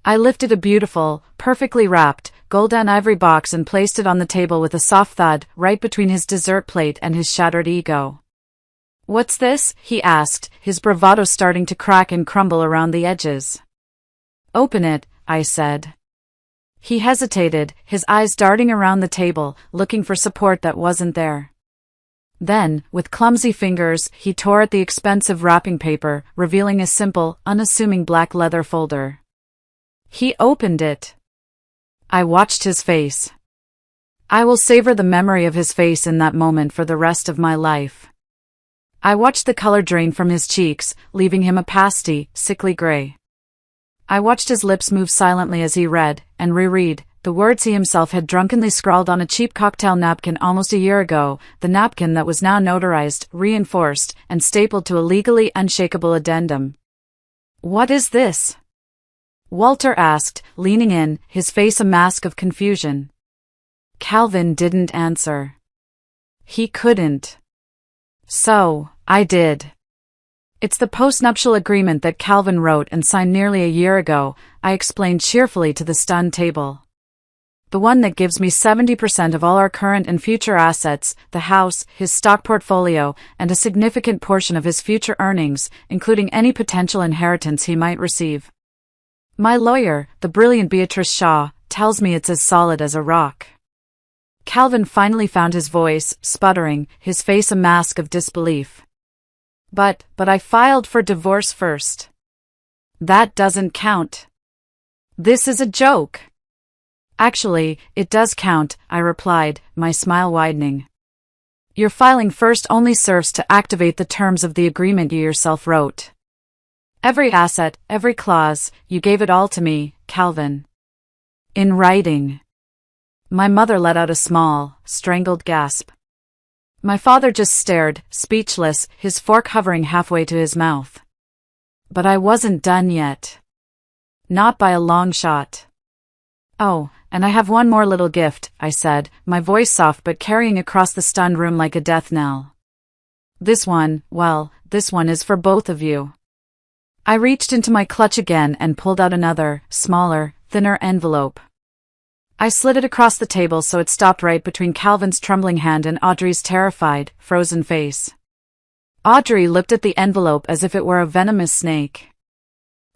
I lifted a beautiful, perfectly wrapped, golden ivory box and placed it on the table with a soft thud, right between his dessert plate and his shattered ego. "What's this?" he asked, his bravado starting to crack and crumble around the edges. "Open it," I said. He hesitated, his eyes darting around the table, looking for support that wasn't there. Then, with clumsy fingers, he tore at the expensive wrapping paper, revealing a simple, unassuming black leather folder. He opened it. I watched his face. I will savor the memory of his face in that moment for the rest of my life. I watched the color drain from his cheeks, leaving him a pasty, sickly gray. I watched his lips move silently as he read, and reread, the words he himself had drunkenly scrawled on a cheap cocktail napkin almost a year ago, the napkin that was now notarized, reinforced, and stapled to a legally unshakable addendum. "What is this?" Walter asked, leaning in, his face a mask of confusion. Calvin didn't answer. He couldn't. So, I did. "It's the postnuptial agreement that Calvin wrote and signed nearly a year ago," I explained cheerfully to the stunned table. "The one that gives me 70% of all our current and future assets, the house, his stock portfolio, and a significant portion of his future earnings, including any potential inheritance he might receive. My lawyer, the brilliant Beatrice Shaw, tells me it's as solid as a rock." Calvin finally found his voice, sputtering, his face a mask of disbelief. But I filed for divorce first." "That doesn't count." "This is a joke." "Actually, it does count," I replied, my smile widening. "Your filing first only serves to activate the terms of the agreement you yourself wrote. Every asset, every clause, you gave it all to me, Calvin. In writing." My mother let out a small, strangled gasp. My father just stared, speechless, his fork hovering halfway to his mouth. But I wasn't done yet. Not by a long shot. "Oh, and I have one more little gift," I said, my voice soft but carrying across the stunned room like a death knell. This one is for both of you." I reached into my clutch again and pulled out another, smaller, thinner envelope. I slid it across the table so it stopped right between Calvin's trembling hand and Audrey's terrified, frozen face. Audrey looked at the envelope as if it were a venomous snake.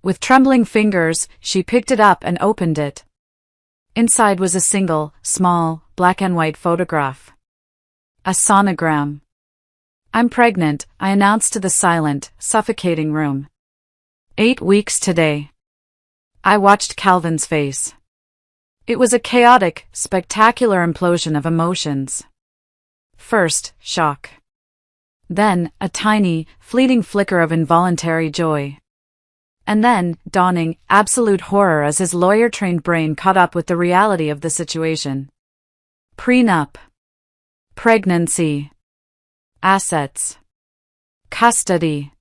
With trembling fingers, she picked it up and opened it. Inside was a single, small, black and white photograph. A sonogram. "I'm pregnant," I announced to the silent, suffocating room. 8 weeks today. I watched Calvin's face. It was a chaotic, spectacular implosion of emotions. First, shock. Then, a tiny, fleeting flicker of involuntary joy. And then, dawning, absolute horror as his lawyer-trained brain caught up with the reality of the situation. Prenup. Pregnancy. Assets. Custody.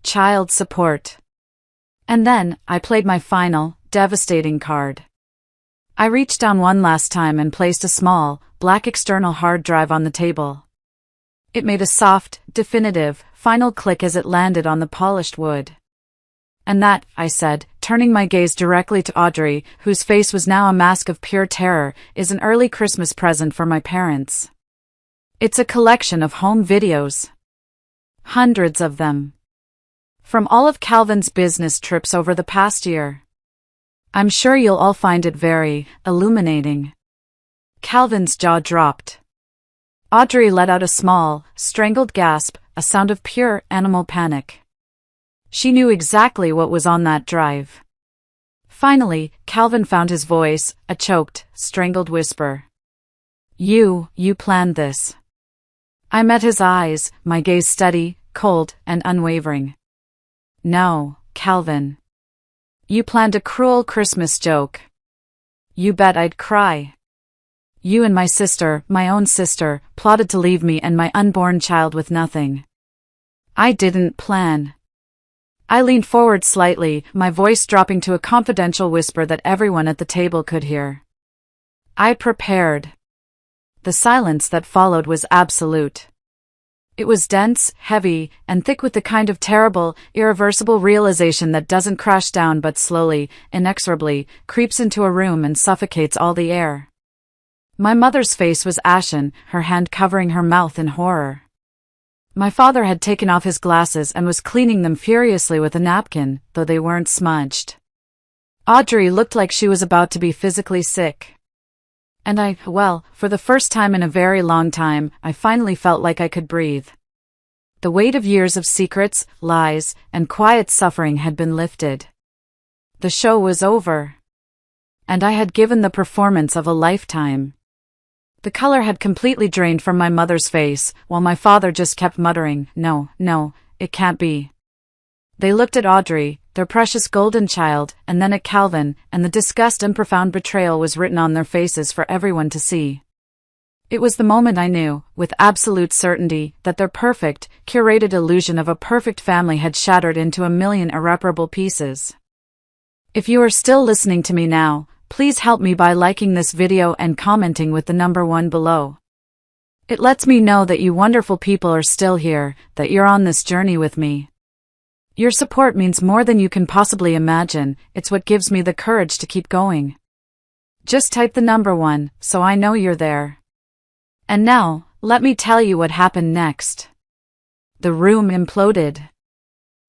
Child support. And then, I played my final, devastating card. I reached down one last time and placed a small, black external hard drive on the table. It made a soft, definitive, final click as it landed on the polished wood. "And that," I said, turning my gaze directly to Audrey, whose face was now a mask of pure terror, "is an early Christmas present for my parents. It's a collection of home videos. Hundreds of them. From all of Calvin's business trips over the past year. I'm sure you'll all find it very illuminating." Calvin's jaw dropped. Audrey let out a small, strangled gasp, a sound of pure animal panic. She knew exactly what was on that drive. Finally, Calvin found his voice, a choked, strangled whisper. You planned this." I met his eyes, my gaze steady, cold, and unwavering. "No, Calvin. You planned a cruel Christmas joke. You bet I'd cry. You and my sister, my own sister, plotted to leave me and my unborn child with nothing. I didn't plan." I leaned forward slightly, my voice dropping to a confidential whisper that everyone at the table could hear. "I prepared." The silence that followed was absolute. It was dense, heavy, and thick with the kind of terrible, irreversible realization that doesn't crash down but slowly, inexorably, creeps into a room and suffocates all the air. My mother's face was ashen, her hand covering her mouth in horror. My father had taken off his glasses and was cleaning them furiously with a napkin, though they weren't smudged. Audrey looked like she was about to be physically sick. And for the first time in a very long time, I finally felt like I could breathe. The weight of years of secrets, lies, and quiet suffering had been lifted. The show was over. And I had given the performance of a lifetime. The color had completely drained from my mother's face, while my father just kept muttering, "No, no, it can't be." They looked at Audrey, their precious golden child, and then at Calvin, and the disgust and profound betrayal was written on their faces for everyone to see. It was the moment I knew, with absolute certainty, that their perfect, curated illusion of a perfect family had shattered into a million irreparable pieces. If you are still listening to me now, please help me by liking this video and commenting with the number 1 below. It lets me know that you wonderful people are still here, that you're on this journey with me. Your support means more than you can possibly imagine. It's what gives me the courage to keep going. Just type the number 1, so I know you're there. And now, let me tell you what happened next. The room imploded.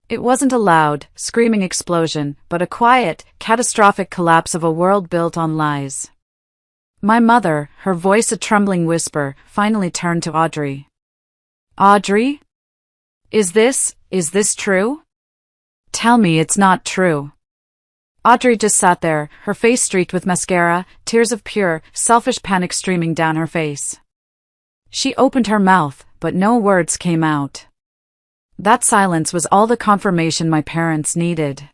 It wasn't a loud, screaming explosion, but a quiet, catastrophic collapse of a world built on lies. My mother, her voice a trembling whisper, finally turned to Audrey. "Audrey? Is this true? Tell me it's not true." Audrey just sat there, her face streaked with mascara, tears of pure, selfish panic streaming down her face. She opened her mouth, but no words came out. That silence was all the confirmation my parents needed.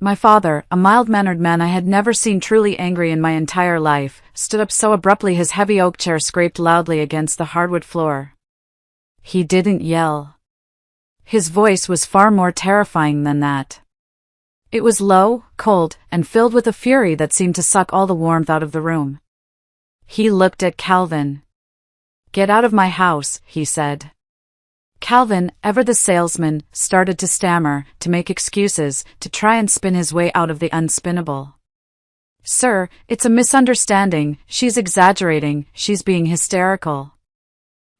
My father, a mild-mannered man I had never seen truly angry in my entire life, stood up so abruptly his heavy oak chair scraped loudly against the hardwood floor. He didn't yell. His voice was far more terrifying than that. It was low, cold, and filled with a fury that seemed to suck all the warmth out of the room. He looked at Calvin. "Get out of my house," he said. Calvin, ever the salesman, started to stammer, to make excuses, to try and spin his way out of the unspinnable. "Sir, it's a misunderstanding, she's exaggerating, she's being hysterical."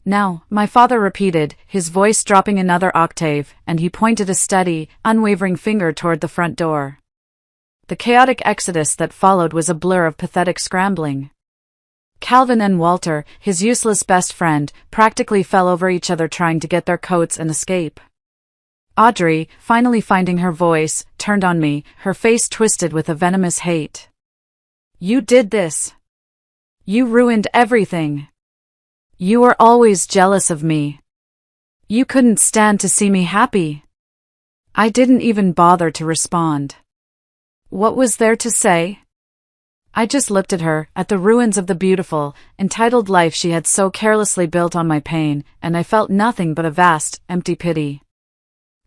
"Now," my father repeated, his voice dropping another octave, and he pointed a steady, unwavering finger toward the front door. The chaotic exodus that followed was a blur of pathetic scrambling. Calvin and Walter, his useless best friend, practically fell over each other trying to get their coats and escape. Audrey, finally finding her voice, turned on me, her face twisted with a venomous hate. "You did this. You ruined everything. You were always jealous of me. You couldn't stand to see me happy." I didn't even bother to respond. What was there to say? I just looked at her, at the ruins of the beautiful, entitled life she had so carelessly built on my pain, and I felt nothing but a vast, empty pity.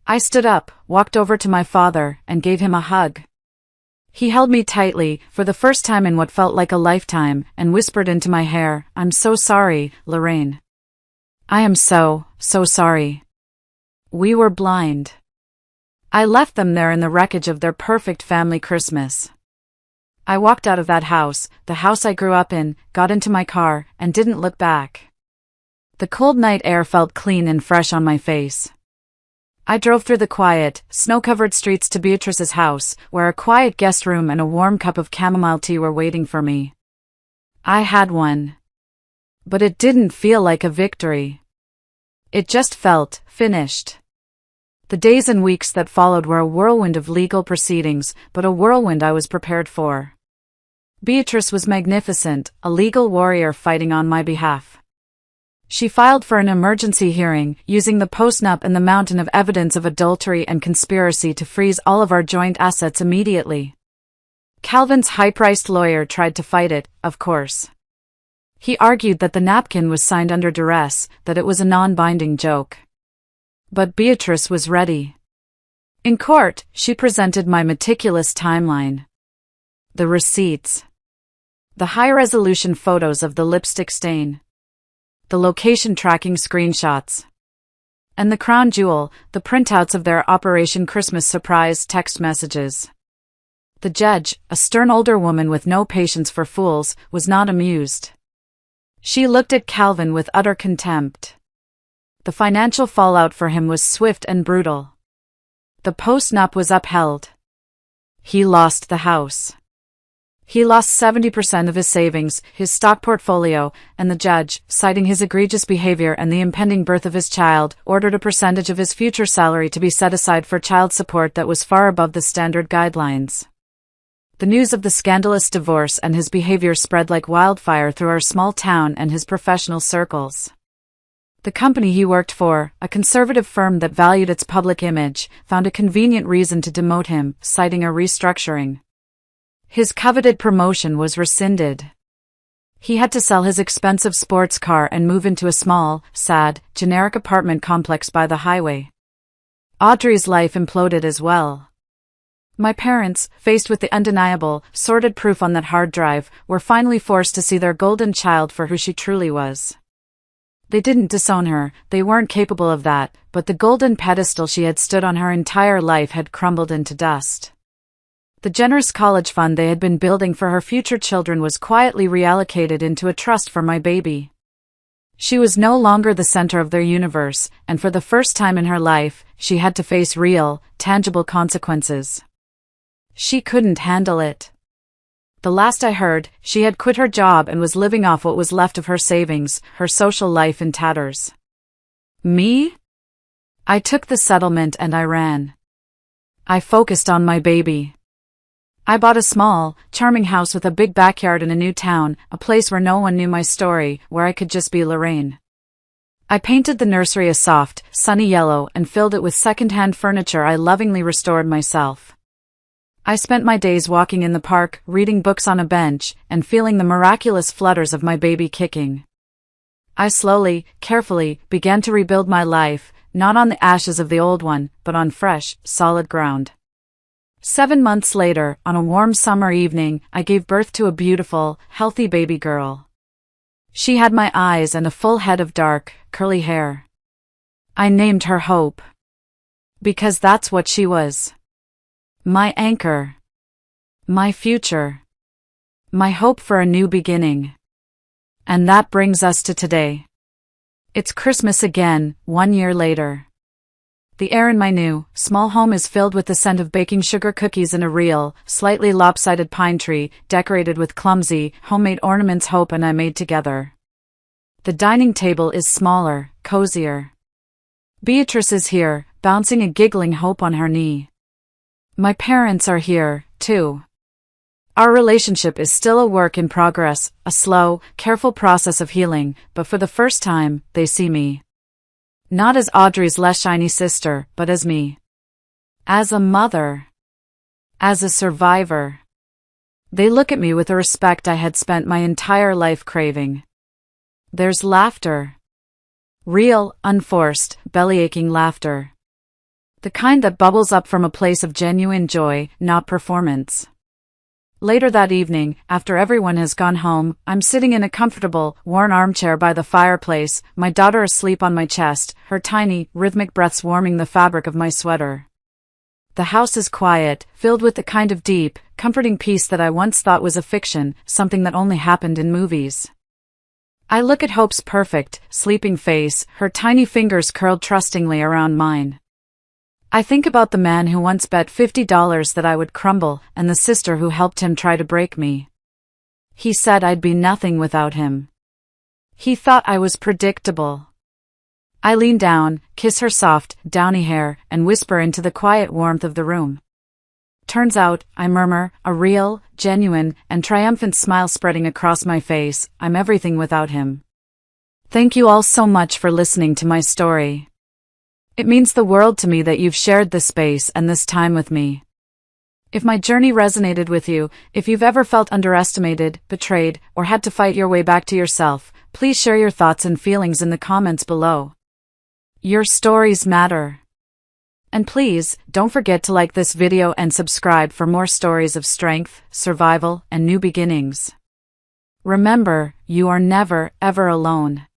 I stood up, walked over to my father, and gave him a hug. He held me tightly, for the first time in what felt like a lifetime, and whispered into my hair, "I'm so sorry, Lorraine. I am so sorry. We were blind." I left them there in the wreckage of their perfect family Christmas. I walked out of that house, the house I grew up in, got into my car, and didn't look back. The cold night air felt clean and fresh on my face. I drove through the quiet, snow-covered streets to Beatrice's house, where a quiet guest room and a warm cup of chamomile tea were waiting for me. I had one. But it didn't feel like a victory. It just felt finished. The days and weeks that followed were a whirlwind of legal proceedings, but a whirlwind I was prepared for. Beatrice was magnificent, a legal warrior fighting on my behalf. She filed for an emergency hearing, using the postnup and the mountain of evidence of adultery and conspiracy to freeze all of our joint assets immediately. Calvin's high-priced lawyer tried to fight it, of course. He argued that the napkin was signed under duress, that it was a non-binding joke. But Beatrice was ready. In court, she presented my meticulous timeline. The receipts. The high-resolution photos of the lipstick stain. The location tracking screenshots. And the crown jewel, the printouts of their Operation Christmas surprise text messages. The judge, a stern older woman with no patience for fools, was not amused. She looked at Calvin with utter contempt. The financial fallout for him was swift and brutal. The postnup was upheld. He lost the house. He lost 70% of his savings, his stock portfolio, and the judge, citing his egregious behavior and the impending birth of his child, ordered a percentage of his future salary to be set aside for child support that was far above the standard guidelines. The news of the scandalous divorce and his behavior spread like wildfire through our small town and his professional circles. The company he worked for, a conservative firm that valued its public image, found a convenient reason to demote him, citing a restructuring. His coveted promotion was rescinded. He had to sell his expensive sports car and move into a small, sad, generic apartment complex by the highway. Audrey's life imploded as well. My parents, faced with the undeniable, sordid proof on that hard drive, were finally forced to see their golden child for who she truly was. They didn't disown her, they weren't capable of that, but the golden pedestal she had stood on her entire life had crumbled into dust. The generous college fund they had been building for her future children was quietly reallocated into a trust for my baby. She was no longer the center of their universe, and for the first time in her life, she had to face real, tangible consequences. She couldn't handle it. The last I heard, she had quit her job and was living off what was left of her savings, her social life in tatters. Me? I took the settlement and I ran. I focused on my baby. I bought a small, charming house with a big backyard in a new town, a place where no one knew my story, where I could just be Lorraine. I painted the nursery a soft, sunny yellow and filled it with second-hand furniture I lovingly restored myself. I spent my days walking in the park, reading books on a bench, and feeling the miraculous flutters of my baby kicking. I slowly, carefully, began to rebuild my life, not on the ashes of the old one, but on fresh, solid ground. 7 months later, on a warm summer evening, I gave birth to a beautiful, healthy baby girl. She had my eyes and a full head of dark, curly hair. I named her Hope. Because that's what she was. My anchor. My future. My hope for a new beginning. And that brings us to today. It's Christmas again, 1 year later. The air in my new, small home is filled with the scent of baking sugar cookies in a real, slightly lopsided pine tree, decorated with clumsy, homemade ornaments Hope and I made together. The dining table is smaller, cozier. Beatrice is here, bouncing a giggling Hope on her knee. My parents are here, too. Our relationship is still a work in progress, a slow, careful process of healing, but for the first time, they see me. Not as Audrey's less shiny sister, but as me. As a mother. As a survivor. They look at me with a respect I had spent my entire life craving. There's laughter. Real, unforced, belly-aching laughter. The kind that bubbles up from a place of genuine joy, not performance. Later that evening, after everyone has gone home, I'm sitting in a comfortable, worn armchair by the fireplace, my daughter asleep on my chest, her tiny, rhythmic breaths warming the fabric of my sweater. The house is quiet, filled with the kind of deep, comforting peace that I once thought was a fiction, something that only happened in movies. I look at Hope's perfect, sleeping face, her tiny fingers curled trustingly around mine. I think about the man who once bet $50 that I would crumble, and the sister who helped him try to break me. He said I'd be nothing without him. He thought I was predictable. I lean down, kiss her soft, downy hair, and whisper into the quiet warmth of the room. Turns out, I murmur, a real, genuine, and triumphant smile spreading across my face, I'm everything without him. Thank you all so much for listening to my story. It means the world to me that you've shared this space and this time with me. If my journey resonated with you, if you've ever felt underestimated, betrayed, or had to fight your way back to yourself, please share your thoughts and feelings in the comments below. Your stories matter. And please, don't forget to like this video and subscribe for more stories of strength, survival, and new beginnings. Remember, you are never, ever alone.